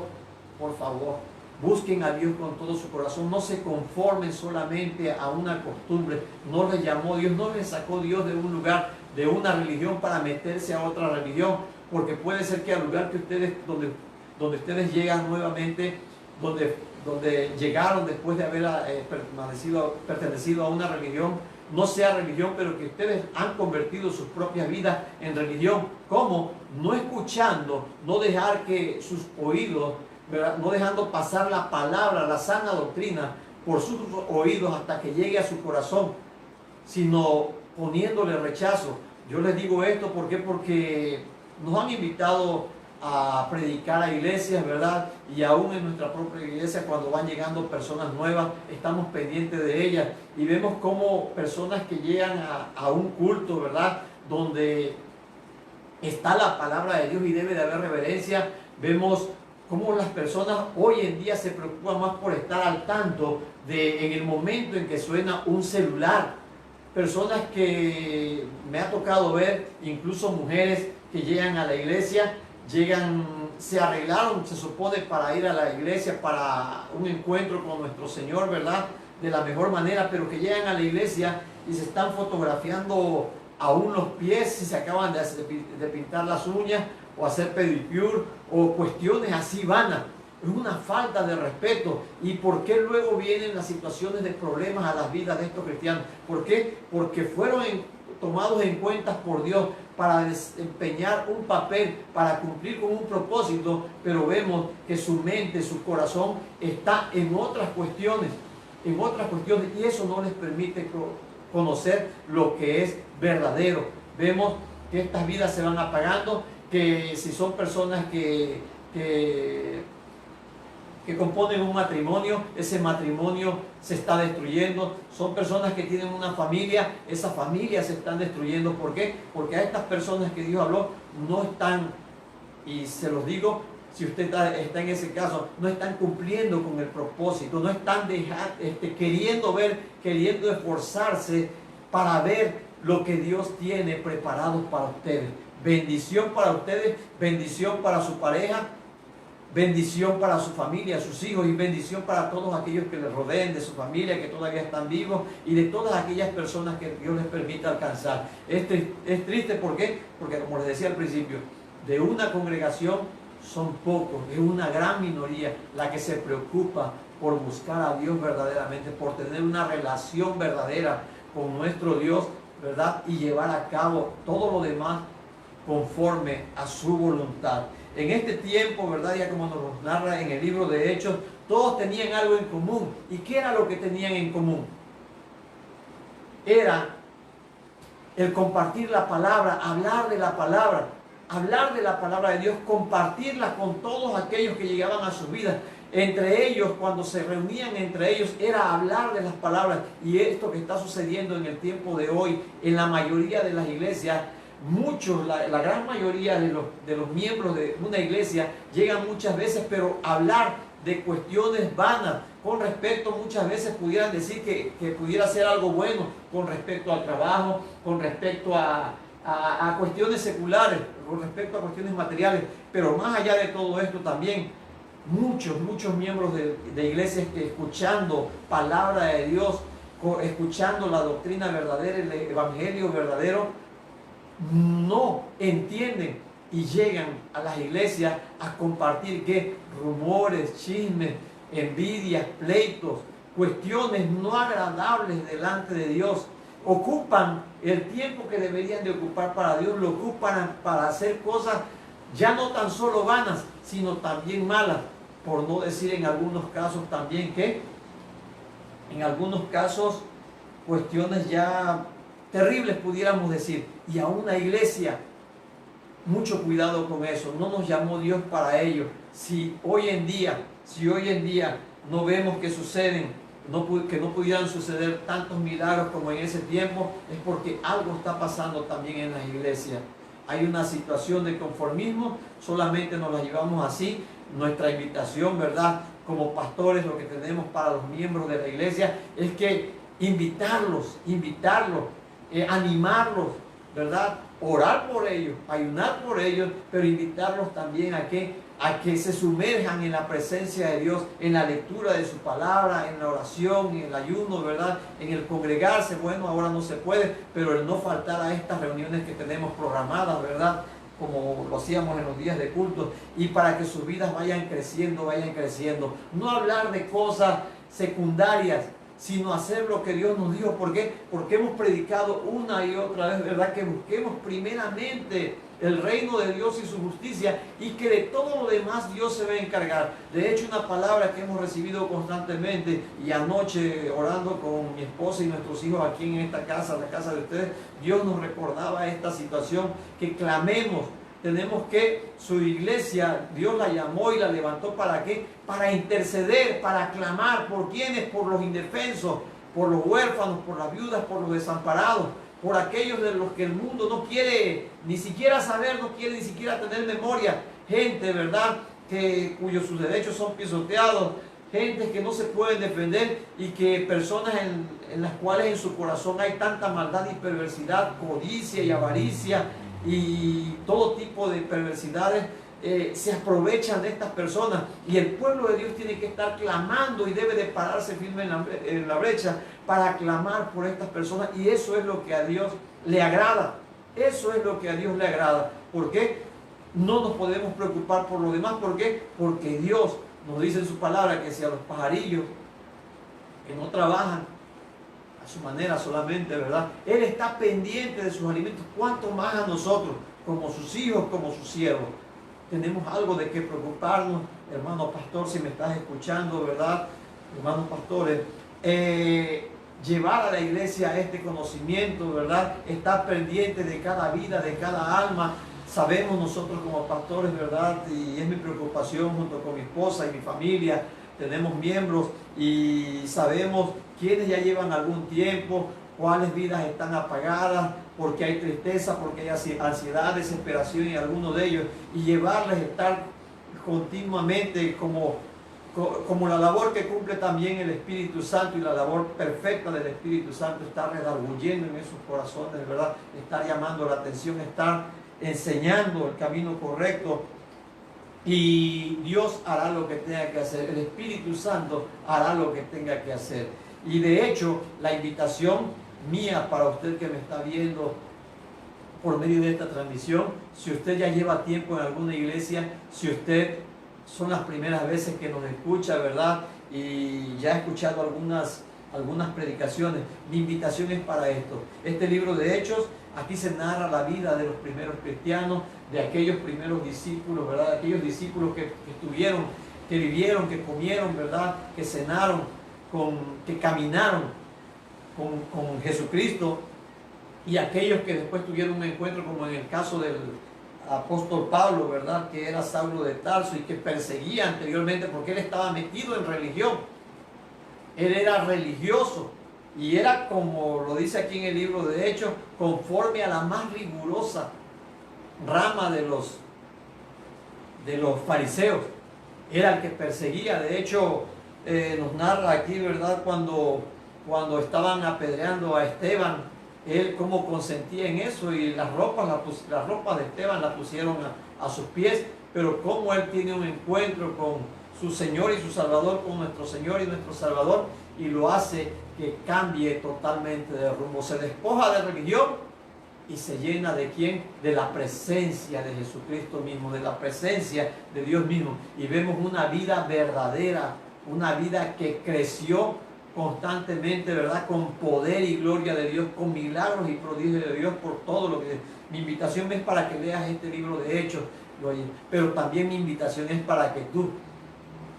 busquen a Dios con todo su corazón. No se conformen solamente a una costumbre. No les llamó Dios, no les sacó Dios de un lugar, de una religión, para meterse a otra religión, porque puede ser que al lugar que ustedes, donde ustedes llegan nuevamente, donde llegaron después de haber pertenecido a una religión, no sea religión, pero que ustedes han convertido sus propias vidas en religión. ¿Cómo? No escuchando, no dejar que sus oídos, ¿verdad?, no dejando pasar la palabra, la sana doctrina, por sus oídos hasta que llegue a su corazón, sino poniéndole rechazo. Yo les digo esto, ¿por qué? Porque nos han invitado a predicar a iglesias, ¿verdad? Y aún en nuestra propia iglesia, cuando van llegando personas nuevas, estamos pendientes de ellas, y vemos como personas que llegan a un culto, ¿verdad?, donde está la palabra de Dios y debe de haber reverencia, vemos cómo las personas hoy en día se preocupan más por estar al tanto de en el momento en que suena un celular. Personas que me ha tocado ver, incluso mujeres que llegan a la iglesia, se arreglaron, se supone, para ir a la iglesia, para un encuentro con nuestro Señor, ¿verdad?, de la mejor manera, pero que llegan a la iglesia y se están fotografiando aún los pies, y se acaban de pintar las uñas, o hacer pedicure, o cuestiones así vanas. Es una falta de respeto. ¿Y por qué luego vienen las situaciones de problemas a las vidas de estos cristianos? ¿Por qué? Porque fueron tomados en cuenta por Dios para desempeñar un papel, para cumplir con un propósito, pero vemos que su mente, su corazón está en otras cuestiones, y eso no les permite conocer lo que es verdadero. Vemos que estas vidas se van apagando, que si son personas que componen un matrimonio, ese matrimonio se está destruyendo. Son personas que tienen una familia, esas familias se están destruyendo. ¿Por qué? Porque a estas personas que Dios habló no están, y se los digo, si usted está en ese caso, no están cumpliendo con el propósito, no están queriendo esforzarse para ver lo que Dios tiene preparado para ustedes. Bendición para ustedes, bendición para su pareja, bendición para su familia, sus hijos, y bendición para todos aquellos que les rodeen, de su familia, que todavía están vivos, y de todas aquellas personas que Dios les permita alcanzar. Es triste, ¿por qué? Porque, como les decía al principio, de una congregación son pocos, es una gran minoría la que se preocupa por buscar a Dios verdaderamente, por tener una relación verdadera con nuestro Dios, ¿verdad?, y llevar a cabo todo lo demás conforme a su voluntad. En este tiempo, ¿verdad?, ya como nos narra en el libro de Hechos, todos tenían algo en común. ¿Y qué era lo que tenían en común? Era el compartir la palabra, hablar de la palabra de Dios, compartirla con todos aquellos que llegaban a sus vidas. Entre ellos, cuando se reunían entre ellos, era hablar de las palabras. Y esto que está sucediendo en el tiempo de hoy, en la mayoría de las iglesias, muchos, la gran mayoría de los miembros de una iglesia llegan muchas veces, pero hablar de cuestiones vanas, con respecto, muchas veces pudieran decir que pudiera ser algo bueno, con respecto al trabajo, con respecto a cuestiones seculares, con respecto a cuestiones materiales. Pero más allá de todo esto también, muchos miembros de iglesias que, escuchando palabra de Dios, escuchando la doctrina verdadera, el evangelio verdadero, no entienden y llegan a las iglesias a compartir ¿qué? Rumores, chismes, envidias, pleitos, cuestiones no agradables delante de Dios. Ocupan el tiempo que deberían de ocupar para Dios, lo ocupan para hacer cosas ya no tan solo vanas, sino también malas, por no decir en algunos casos también que en algunos casos cuestiones ya terribles pudiéramos decir. Y a una iglesia, mucho cuidado con eso, no nos llamó Dios para ello. Si hoy en día no vemos que suceden, que no pudieran suceder tantos milagros como en ese tiempo, es porque algo está pasando también en las iglesias. Hay una situación de conformismo, solamente nos la llevamos así. Nuestra invitación, ¿verdad? Como pastores, lo que tenemos para los miembros de la iglesia es que invitarlos, animarlos, ¿verdad? Orar por ellos, ayunar por ellos, pero invitarlos también a que se sumerjan en la presencia de Dios, en la lectura de su palabra, en la oración, en el ayuno, ¿verdad? En el congregarse. Bueno, ahora no se puede, pero el no faltar a estas reuniones que tenemos programadas, ¿verdad? Como lo hacíamos en los días de culto, y para que sus vidas vayan creciendo. No hablar de cosas secundarias, sino hacer lo que Dios nos dijo. ¿Por qué? Porque hemos predicado una y otra vez, ¿verdad? Que busquemos primeramente el reino de Dios y su justicia, y que de todo lo demás Dios se va a encargar. De hecho, una palabra que hemos recibido constantemente, y anoche orando con mi esposa y nuestros hijos aquí en esta casa, la casa de ustedes, Dios nos recordaba esta situación, que clamemos. Tenemos que, su iglesia, Dios la llamó y la levantó, ¿para qué? Para interceder, para clamar. ¿Por quiénes? Por los indefensos, por los huérfanos, por las viudas, por los desamparados, por aquellos de los que el mundo no quiere ni siquiera saber, no quiere ni siquiera tener memoria. Gente, ¿verdad?, cuyos sus derechos son pisoteados, gente que no se pueden defender, y que personas en las cuales en su corazón hay tanta maldad y perversidad, codicia y avaricia y todo tipo de perversidades, se aprovechan de estas personas, y el pueblo de Dios tiene que estar clamando y debe de pararse firme en la brecha para clamar por estas personas. Y eso es lo que a Dios le agrada. Eso es lo que a Dios le agrada. ¿Por qué? No nos podemos preocupar por lo demás. ¿Por qué? Porque Dios nos dice en su palabra que si a los pajarillos que no trabajan a su manera solamente, ¿verdad?, Él está pendiente de sus alimentos, ¿cuánto más a nosotros, como sus hijos, como sus siervos? Tenemos algo de qué preocuparnos. Hermano pastor, si me estás escuchando, ¿verdad?, hermanos pastores, llevar a la iglesia este conocimiento, ¿verdad?, estar pendiente de cada vida, de cada alma. Sabemos nosotros como pastores, ¿verdad?, y es mi preocupación junto con mi esposa y mi familia, tenemos miembros y sabemos quiénes ya llevan algún tiempo, cuáles vidas están apagadas, porque hay tristeza, porque hay ansiedad, desesperación en algunos de ellos, y llevarles a estar continuamente como la labor que cumple también el Espíritu Santo, y la labor perfecta del Espíritu Santo, estar redarguyendo en esos corazones, ¿verdad?, estar llamando la atención, estar enseñando el camino correcto. Y Dios hará lo que tenga que hacer, el Espíritu Santo hará lo que tenga que hacer. Y de hecho, la invitación mía para usted que me está viendo por medio de esta transmisión, si usted ya lleva tiempo en alguna iglesia, si usted son las primeras veces que nos escucha, ¿verdad?, y ya ha escuchado algunas predicaciones, mi invitación es para esto. Este libro de Hechos, aquí se narra la vida de los primeros cristianos, de aquellos primeros discípulos, ¿verdad?, aquellos discípulos que estuvieron, que vivieron, que comieron, ¿verdad?, que cenaron, que caminaron con Jesucristo, y aquellos que después tuvieron un encuentro, como en el caso del apóstol Pablo, ¿verdad?, que era Saulo de Tarso y que perseguía anteriormente porque él estaba metido en religión. Él era religioso y era, como lo dice aquí en el libro de Hechos, conforme a la más rigurosa rama de los fariseos. Era el que perseguía. De hecho, nos narra aquí, ¿verdad?, cuando estaban apedreando a Esteban, él cómo consentía en eso, y las ropas de Esteban las pusieron a sus pies, pero cómo él tiene un encuentro con su Señor y su Salvador con nuestro Señor y nuestro Salvador, y lo hace que cambie totalmente de rumbo. Se despoja de religión y se llena ¿de quién? De la presencia de Jesucristo mismo, de la presencia de Dios mismo. Y vemos una vida verdadera, una vida que creció constantemente, ¿verdad? Con poder y gloria de Dios, con milagros y prodigios de Dios por todo lo que... Mi invitación es para que leas este libro de Hechos, pero también mi invitación es para que tú,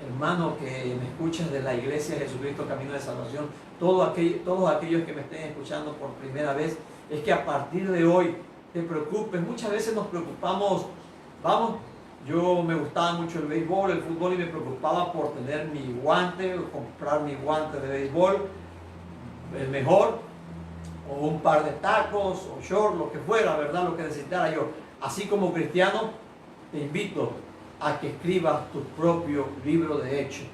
hermano, que me escuchas de la Iglesia de Jesucristo Camino de Salvación, todos aquellos que me estén escuchando por primera vez, es que a partir de hoy te preocupes. Muchas veces nos preocupamos, vamos, yo me gustaba mucho el béisbol, el fútbol, y me preocupaba por tener mi guante, comprar mi guante de béisbol, el mejor, o un par de tacos, o short, lo que fuera, ¿verdad? Lo que necesitara yo. Así como cristiano, te invito a que escribas tu propio libro de hechos.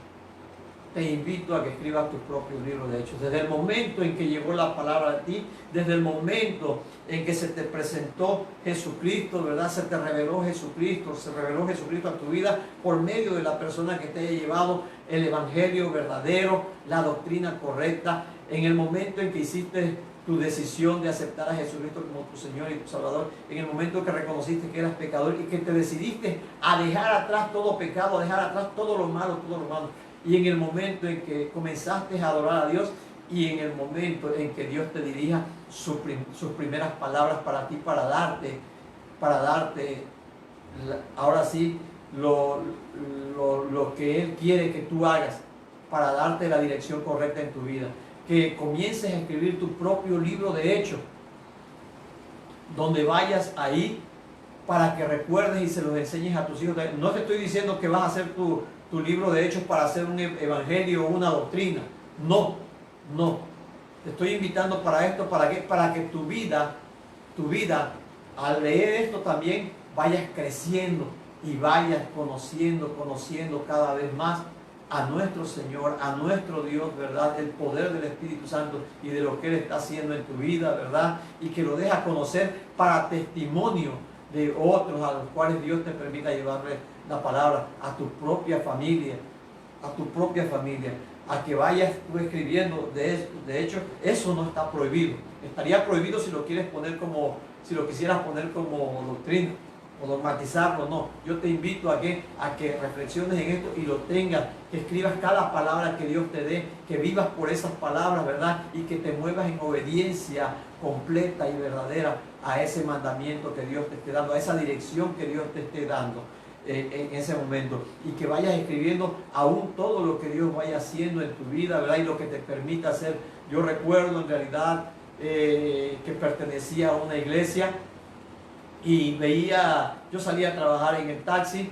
Te invito a que escribas tu propio libro de hechos. Desde el momento en que llegó la palabra a ti, desde el momento en que se te presentó Jesucristo, ¿verdad? Se te reveló Jesucristo a tu vida por medio de la persona que te haya llevado el evangelio verdadero, la doctrina correcta. En el momento en que hiciste tu decisión de aceptar a Jesucristo como tu Señor y tu Salvador, en el momento que reconociste que eras pecador y que te decidiste a dejar atrás todo pecado, a dejar atrás todo lo malo, y en el momento en que comenzaste a adorar a Dios, y en el momento en que Dios te dirija sus primeras palabras para ti, para darte ahora sí lo que Él quiere que tú hagas, para darte la dirección correcta en tu vida. Que comiences a escribir tu propio libro de hechos, donde vayas ahí para que recuerdes y se los enseñes a tus hijos. No te estoy diciendo que vas a hacer tu libro de hechos para hacer un evangelio o una doctrina. No. Te estoy invitando para esto, ¿para qué? Para que tu vida, al leer esto también vayas creciendo y vayas conociendo cada vez más a nuestro Señor, a nuestro Dios, ¿verdad? El poder del Espíritu Santo y de lo que Él está haciendo en tu vida, ¿verdad? Y que lo dejas conocer para testimonio de otros a los cuales Dios te permita llevarle la palabra, a tu propia familia, a que vayas tú escribiendo. De hecho, eso no está prohibido. Estaría prohibido si lo quisieras poner como doctrina o dogmatizarlo. No, yo te invito a que reflexiones en esto y lo tengas, que escribas cada palabra que Dios te dé, que vivas por esas palabras, ¿verdad? Y que te muevas en obediencia completa y verdadera a ese mandamiento que Dios te esté dando, a esa dirección que Dios te esté dando en ese momento, y que vayas escribiendo aún todo lo que Dios vaya haciendo en tu vida, ¿verdad? Y lo que te permita hacer. Yo recuerdo en realidad que pertenecía a una iglesia y yo salía a trabajar en el taxi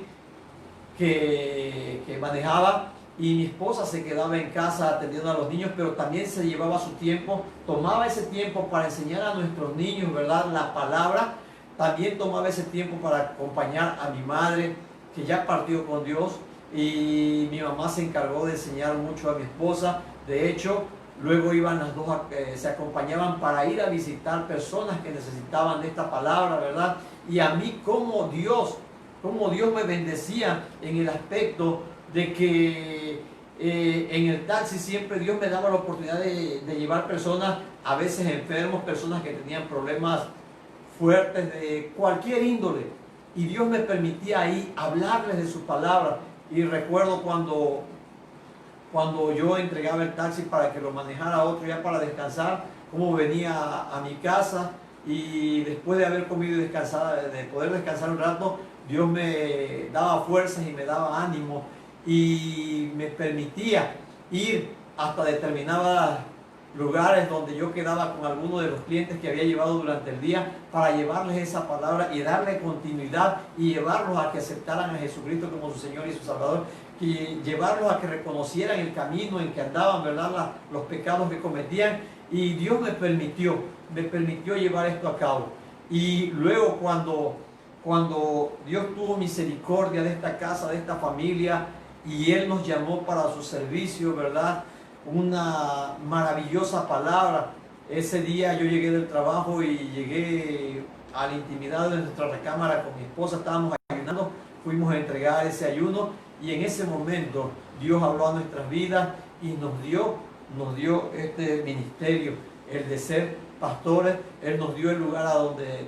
que manejaba, y mi esposa se quedaba en casa atendiendo a los niños, pero también se llevaba su tiempo, tomaba ese tiempo para enseñar a nuestros niños, ¿verdad?, la palabra. También tomaba ese tiempo para acompañar a mi madre, que ya partió con Dios, y mi mamá se encargó de enseñar mucho a mi esposa. De hecho, luego iban las dos, se acompañaban para ir a visitar personas que necesitaban de esta palabra, ¿verdad? Y a mí, como Dios me bendecía en el aspecto de que en el taxi siempre Dios me daba la oportunidad de llevar personas, a veces enfermos, personas que tenían problemas fuertes de cualquier índole, y Dios me permitía ahí hablarles de su palabra. Y recuerdo cuando yo entregaba el taxi para que lo manejara otro ya para descansar, cómo venía a mi casa, y después de haber comido y descansar, de poder descansar un rato, Dios me daba fuerzas y me daba ánimo, y me permitía ir hasta determinados lugares donde yo quedaba con algunos de los clientes que había llevado durante el día, para llevarles esa palabra y darle continuidad, y llevarlos a que aceptaran a Jesucristo como su Señor y su Salvador, y llevarlos a que reconocieran el camino en que andaban, ¿verdad?, los pecados que cometían. Y Dios me permitió llevar esto a cabo. Y luego cuando Dios tuvo misericordia de esta casa, de esta familia, y Él nos llamó para su servicio, ¿verdad?, una maravillosa palabra. Ese día yo llegué del trabajo y llegué a la intimidad de nuestra recámara con mi esposa, estábamos ayunando. fuimos a entregar ese ayuno y en ese momento Dios habló a nuestras vidas y nos dio este ministerio, el de ser pastores. Él nos dio el lugar a donde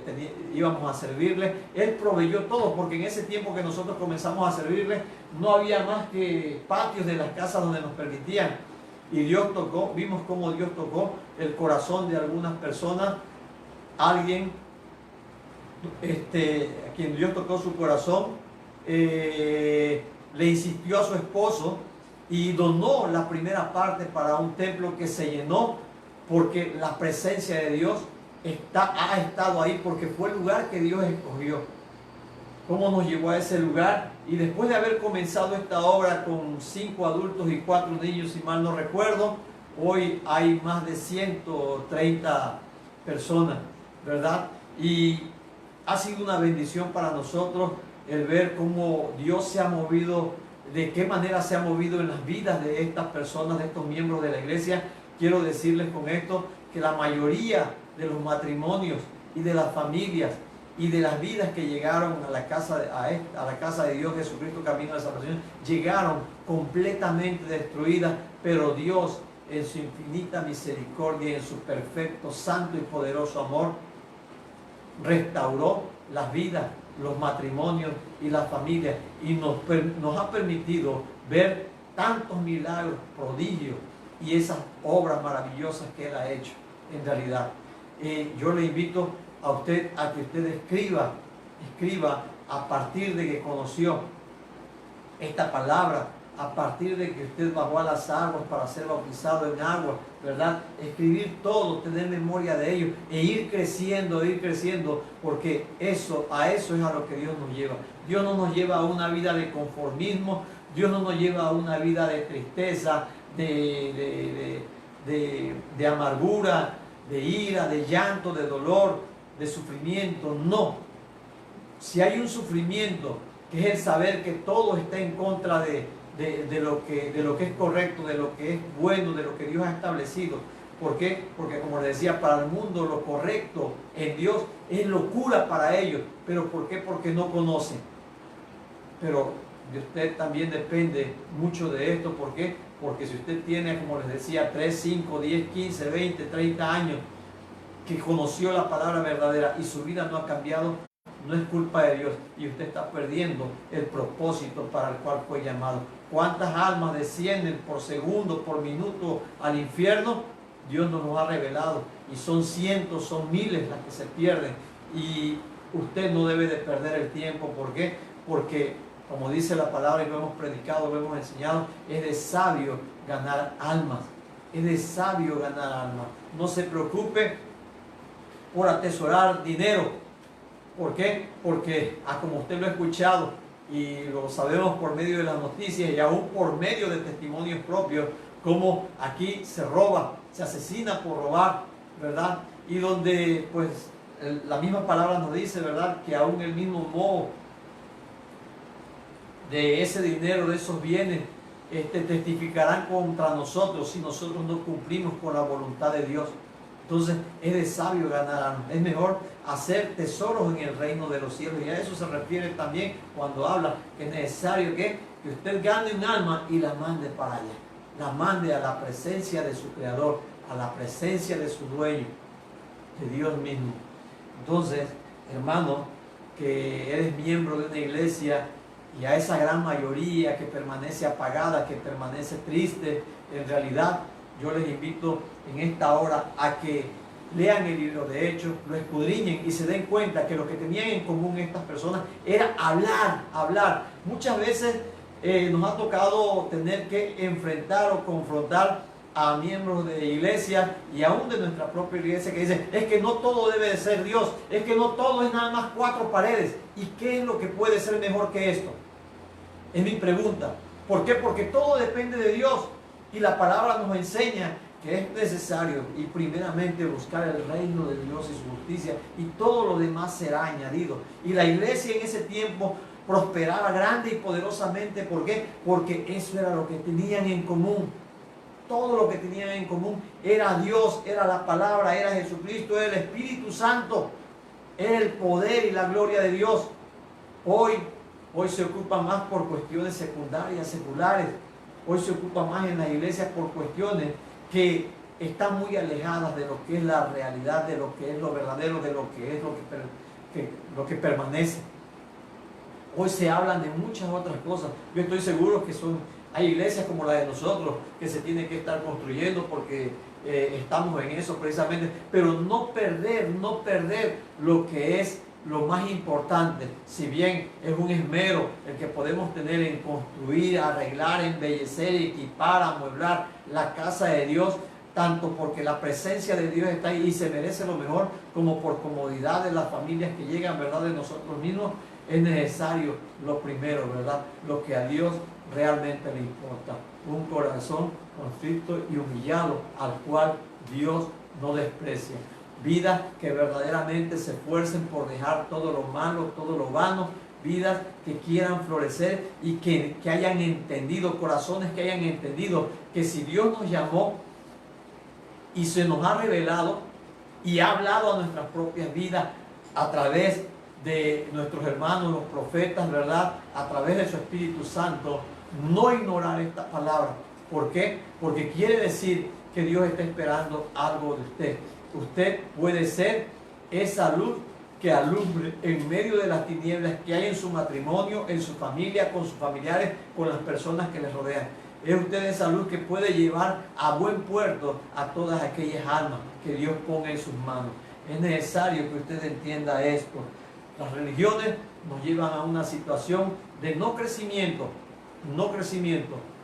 íbamos a servirle. Él proveyó todo, porque en ese tiempo que nosotros comenzamos a servirle no había más que patios de las casas donde nos permitían. Y Dios tocó, vimos cómo Dios tocó el corazón de algunas personas. Alguien a quien Dios tocó su corazón, le insistió a su esposo y donó la primera parte para un templo que se llenó, porque la presencia de Dios ha estado ahí, porque fue el lugar que Dios escogió. ¿Cómo nos llevó a ese lugar? Y después de haber comenzado esta obra con 5 adultos y 4 niños, si mal no recuerdo, hoy hay más de 130 personas, ¿verdad? Y ha sido una bendición para nosotros el ver cómo Dios se ha movido, de qué manera se ha movido en las vidas de estas personas, de estos miembros de la iglesia. Quiero decirles con esto que la mayoría de los matrimonios y de las familias y de las vidas que llegaron a la casa de Dios Jesucristo Camino de Salvación, llegaron completamente destruidas, pero Dios en su infinita misericordia y en su perfecto, santo y poderoso amor restauró las vidas, los matrimonios y las familias, y nos ha permitido ver tantos milagros, prodigios y esas obras maravillosas que Él ha hecho en realidad. Yo le invito a usted a que usted escriba a partir de que conoció esta palabra, a partir de que usted bajó a las aguas para ser bautizado en agua, ¿verdad? Escribir todo, tener memoria de ello e ir creciendo, porque a eso es a lo que Dios nos lleva. Dios no nos lleva a una vida de conformismo, Dios no nos lleva a una vida de tristeza, de amargura, de ira, de llanto, de dolor, de sufrimiento. No. Si hay un sufrimiento, que es el saber que todo está en contra de lo que es correcto, de lo que es bueno, de lo que Dios ha establecido. ¿Por qué? Porque, como les decía, para el mundo lo correcto en Dios es locura para ellos. ¿Pero por qué? Porque no conocen. Pero de usted también depende mucho de esto. ¿Por qué? Porque si usted tiene, como les decía, 3, 5, 10, 15, 20, 30 años que conoció la palabra verdadera y su vida no ha cambiado, no es culpa de Dios, y usted está perdiendo el propósito para el cual fue llamado. ¿Cuántas almas descienden por segundo, por minuto al infierno? Dios no nos ha revelado, y son cientos, son miles las que se pierden, y usted no debe de perder el tiempo. ¿Por qué? Porque, como dice la palabra, y lo hemos predicado, lo hemos enseñado, es de sabio ganar almas. Es de sabio ganar almas. No se preocupe por atesorar dinero. ¿Por qué? Porque, como usted lo ha escuchado y lo sabemos por medio de las noticias y aún por medio de testimonios propios, como aquí se roba, se asesina por robar, ¿verdad? Y donde, pues, la misma palabra nos dice, ¿verdad?, que aún el mismo modo de ese dinero, de esos bienes, testificarán contra nosotros si nosotros no cumplimos con la voluntad de Dios. Entonces es de sabio ganar almas. Es mejor hacer tesoros en el reino de los cielos. Y a eso se refiere también cuando habla que es necesario que usted gane un alma y la mande para allá. La mande a la presencia de su Creador, a la presencia de su dueño, de Dios mismo. Entonces, hermano, que eres miembro de una iglesia, y a esa gran mayoría que permanece apagada, que permanece triste, en realidad yo les invito en esta hora a que lean el libro de Hechos, lo escudriñen y se den cuenta que lo que tenían en común estas personas era hablar. Muchas veces nos ha tocado tener que enfrentar o confrontar a miembros de iglesia y aún de nuestra propia iglesia que dicen, es que no todo debe de ser Dios, es que no todo es nada más 4 paredes. ¿Y qué es lo que puede ser mejor que esto? Es mi pregunta. ¿Por qué? Porque todo depende de Dios. Y la palabra nos enseña que es necesario y primeramente buscar el reino de Dios y su justicia, y todo lo demás será añadido. Y la iglesia en ese tiempo prosperaba grande y poderosamente. ¿Por qué? Porque eso era lo que tenían en común. Todo lo que tenían en común era Dios, era la palabra, era Jesucristo, era el Espíritu Santo, era el poder y la gloria de Dios. Hoy Hoy se ocupa más por cuestiones secundarias, seculares. Hoy se ocupa más en las iglesias por cuestiones que están muy alejadas de lo que es la realidad, de lo que es lo verdadero, de lo que es lo que permanece. Hoy se hablan de muchas otras cosas. Yo estoy seguro que hay iglesias como la de nosotros que se tienen que estar construyendo porque estamos en eso precisamente, pero no perder lo que es lo más importante. Si bien es un esmero el que podemos tener en construir, arreglar, embellecer, equipar, amueblar la casa de Dios, tanto porque la presencia de Dios está ahí y se merece lo mejor, como por comodidad de las familias que llegan, ¿verdad?, de nosotros mismos, es necesario lo primero, ¿verdad?, lo que a Dios realmente le importa: un corazón contrito y humillado, al cual Dios no desprecia. Vidas que verdaderamente se esfuercen por dejar todo lo malo, todo lo vano. Vidas que quieran florecer y que hayan entendido, corazones que hayan entendido que si Dios nos llamó y se nos ha revelado y ha hablado a nuestras propias vidas a través de nuestros hermanos, los profetas, ¿verdad?, a través de su Espíritu Santo, no ignorar esta palabra. ¿Por qué? Porque quiere decir que Dios está esperando algo de usted. Usted puede ser esa luz que alumbre en medio de las tinieblas que hay en su matrimonio, en su familia, con sus familiares, con las personas que les rodean. Es usted esa luz que puede llevar a buen puerto a todas aquellas almas que Dios ponga en sus manos. Es necesario que usted entienda esto. Las religiones nos llevan a una situación de no crecimiento.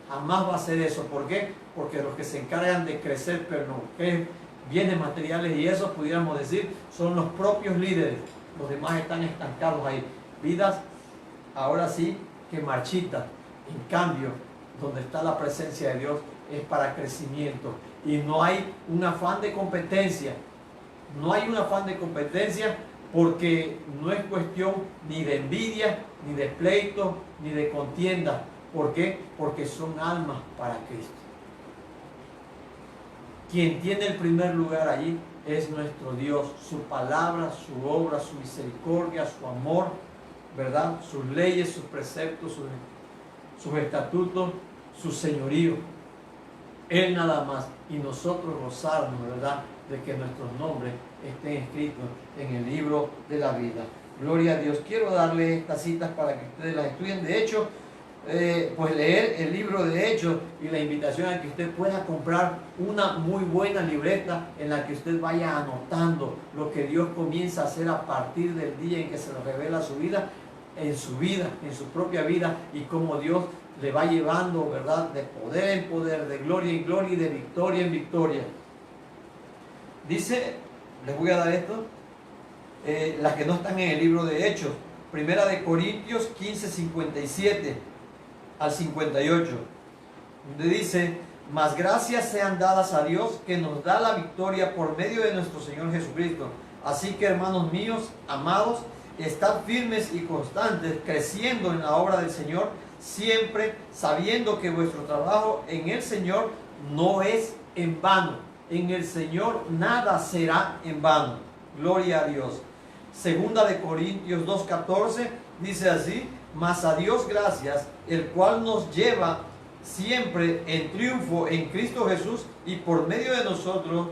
Jamás va a ser eso. ¿Por qué? Porque los que se encargan de crecer, pero no, que bienes materiales y eso, pudiéramos decir, son los propios líderes. Los demás están estancados ahí. Vidas, ahora sí, que marchitan. En cambio, donde está la presencia de Dios es para crecimiento. Y no hay un afán de competencia. No hay un afán de competencia porque no es cuestión ni de envidia, ni de pleito, ni de contienda. ¿Por qué? Porque son almas para Cristo. Quien tiene el primer lugar allí es nuestro Dios, su palabra, su obra, su misericordia, su amor, ¿verdad?, sus leyes, sus preceptos, sus estatutos, su señorío. Él nada más, y nosotros gozarnos, ¿verdad?, de que nuestros nombres estén escritos en el libro de la vida. Gloria a Dios. Quiero darle estas citas para que ustedes las estudien. De hecho, pues leer el libro de Hechos, y la invitación a que usted pueda comprar una muy buena libreta en la que usted vaya anotando lo que Dios comienza a hacer a partir del día en que se le revela su vida, en su propia vida, y cómo Dios le va llevando, ¿verdad?, de poder en poder, de gloria en gloria y de victoria en victoria. Dice, les voy a dar esto, las que no están en el libro de Hechos, Primera de Corintios 15, 57 al 58, donde dice: mas gracias sean dadas a Dios, que nos da la victoria por medio de nuestro Señor Jesucristo. Así que, hermanos míos, amados, estad firmes y constantes, creciendo en la obra del Señor, siempre sabiendo que vuestro trabajo en el Señor no es en vano. En el Señor nada será en vano. Gloria a Dios. Segunda de Corintios 2:14 dice así: mas a Dios gracias, el cual nos lleva siempre en triunfo en Cristo Jesús, y por medio de nosotros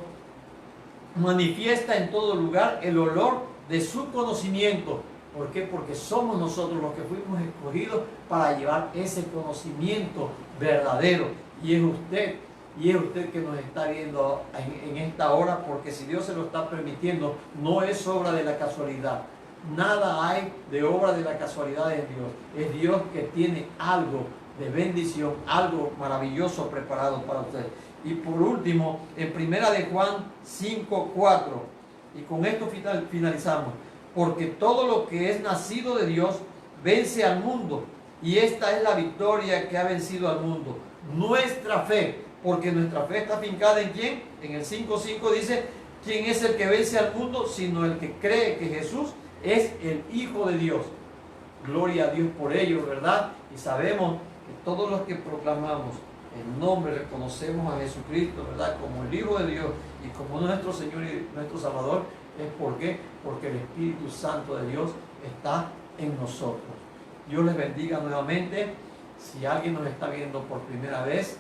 manifiesta en todo lugar el olor de su conocimiento. ¿Por qué? Porque somos nosotros los que fuimos escogidos para llevar ese conocimiento verdadero. Y es usted que nos está viendo en esta hora, porque si Dios se lo está permitiendo, no es obra de la casualidad. Nada hay de obra de la casualidad en Dios. Es Dios que tiene algo de bendición, algo maravilloso preparado para usted. Y por último, en Primera de Juan 5:4, y con esto finalizamos: porque todo lo que es nacido de Dios vence al mundo, y esta es la victoria que ha vencido al mundo, nuestra fe. Porque nuestra fe está fincada ¿en quién? En el 5:5 dice: ¿quién es el que vence al mundo? Sino el que cree que Jesús es el Hijo de Dios. Gloria a Dios por ello, ¿verdad? Y sabemos que todos los que proclamamos el nombre, reconocemos a Jesucristo, ¿verdad?, como el Hijo de Dios y como nuestro Señor y nuestro Salvador. ¿Es por qué? Porque el Espíritu Santo de Dios está en nosotros. Dios les bendiga nuevamente. Si alguien nos está viendo por primera vez,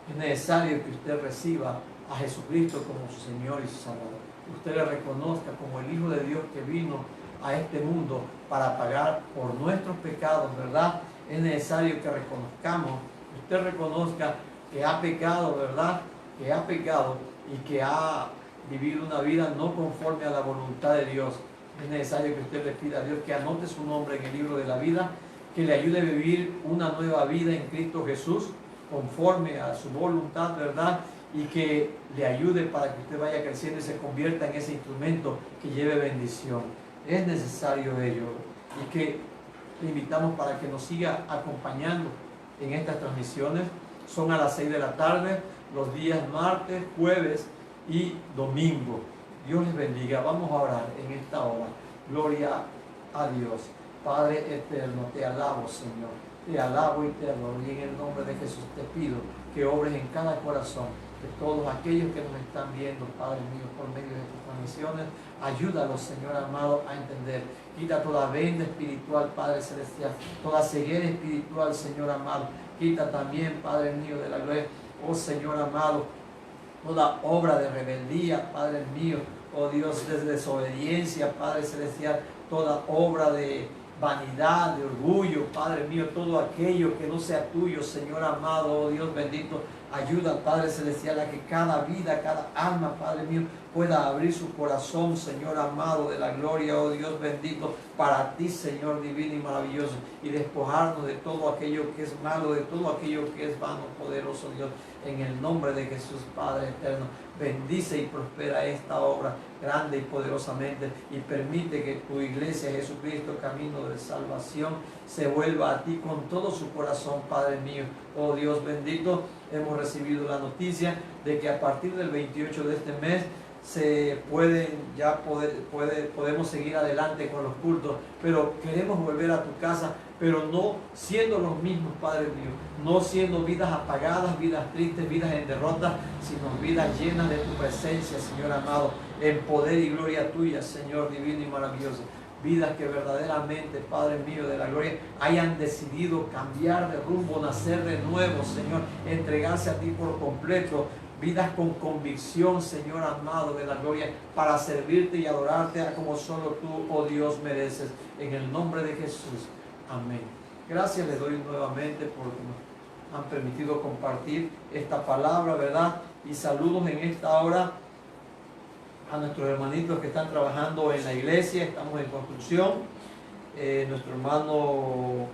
es necesario que usted reciba a Jesucristo como su Señor y su Salvador. Usted le reconozca como el Hijo de Dios que vino a este mundo para pagar por nuestros pecados, ¿verdad? Es necesario que reconozcamos, que usted reconozca que ha pecado, ¿verdad? Que ha pecado y que ha vivido una vida no conforme a la voluntad de Dios. Es necesario que usted le pida a Dios que anote su nombre en el libro de la vida, que le ayude a vivir una nueva vida en Cristo Jesús, conforme a su voluntad, ¿verdad? Y que le ayude para que usted vaya creciendo y se convierta en ese instrumento que lleve bendición. Es necesario ello. Y que le invitamos para que nos siga acompañando en estas transmisiones. Son a las 6 de la tarde, los días martes, jueves y domingo. Dios les bendiga. Vamos a orar en esta hora. Gloria a Dios. Padre eterno, te alabo, Señor. Te alabo y te adoro. Y en el nombre de Jesús te pido que obres en cada corazón de todos aquellos que nos están viendo, Padre mío, por medio de estas transmisiones. Ayúdalos, Señor amado, a entender. Quita toda venda espiritual, Padre celestial, toda ceguera espiritual, Señor amado. Quita también, Padre mío de la gloria, oh Señor amado, toda obra de rebeldía, Padre mío, oh Dios, de desobediencia, Padre celestial, toda obra de vanidad, de orgullo, Padre mío, todo aquello que no sea tuyo, Señor amado, oh Dios bendito. Ayuda, Padre celestial, a que cada vida, cada alma, Padre mío, pueda abrir su corazón, Señor amado de la gloria, oh Dios bendito, para ti, Señor divino y maravilloso, y despojarnos de todo aquello que es malo, de todo aquello que es vano, poderoso Dios, en el nombre de Jesús, Padre eterno. Bendice y prospera esta obra grande y poderosamente, y permite que tu iglesia, Jesucristo, camino de salvación, se vuelva a ti con todo su corazón, Padre mío. Oh Dios bendito, hemos recibido la noticia de que a partir del 28 de este mes podemos seguir adelante con los cultos, pero queremos volver a tu casa, pero no siendo los mismos, Padre mío, no siendo vidas apagadas, vidas tristes, vidas en derrota, sino vidas llenas de tu presencia, Señor amado, en poder y gloria tuya, Señor divino y maravilloso. Vidas que verdaderamente, Padre mío de la gloria, hayan decidido cambiar de rumbo, nacer de nuevo, Señor, entregarse a ti por completo. Vidas con convicción, Señor amado de la gloria, para servirte y adorarte como solo tú, oh Dios, mereces. En el nombre de Jesús. Amén. Gracias les doy nuevamente porque nos han permitido compartir esta palabra, ¿verdad? Y saludos en esta hora a nuestros hermanitos que están trabajando en la iglesia. Estamos en construcción. Nuestro hermano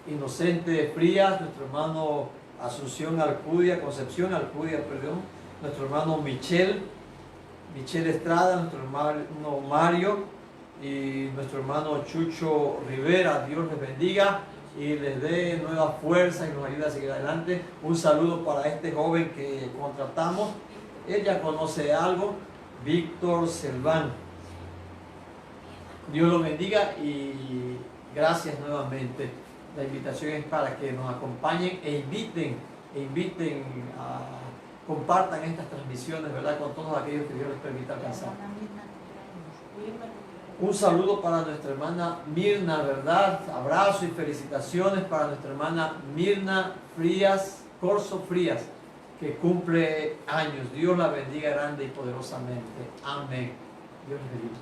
Inocente Frías, nuestro hermano Concepción Alcudia, perdón, nuestro hermano Michel Estrada, nuestro hermano Mario y nuestro hermano Chucho Rivera. Dios les bendiga y les dé nueva fuerza y nos ayude a seguir adelante. Un saludo para este joven que contratamos. Él ya conoce algo, Víctor Selván. Dios lo bendiga y gracias nuevamente. La invitación es para que nos acompañen e inviten compartan estas transmisiones, ¿verdad? Con todos aquellos que Dios les permita alcanzar. Un saludo para nuestra hermana Mirna, ¿verdad? Abrazo y felicitaciones para nuestra hermana Mirna Corso Frías, que cumple años. Dios la bendiga grande y poderosamente. Amén. Dios les bendiga.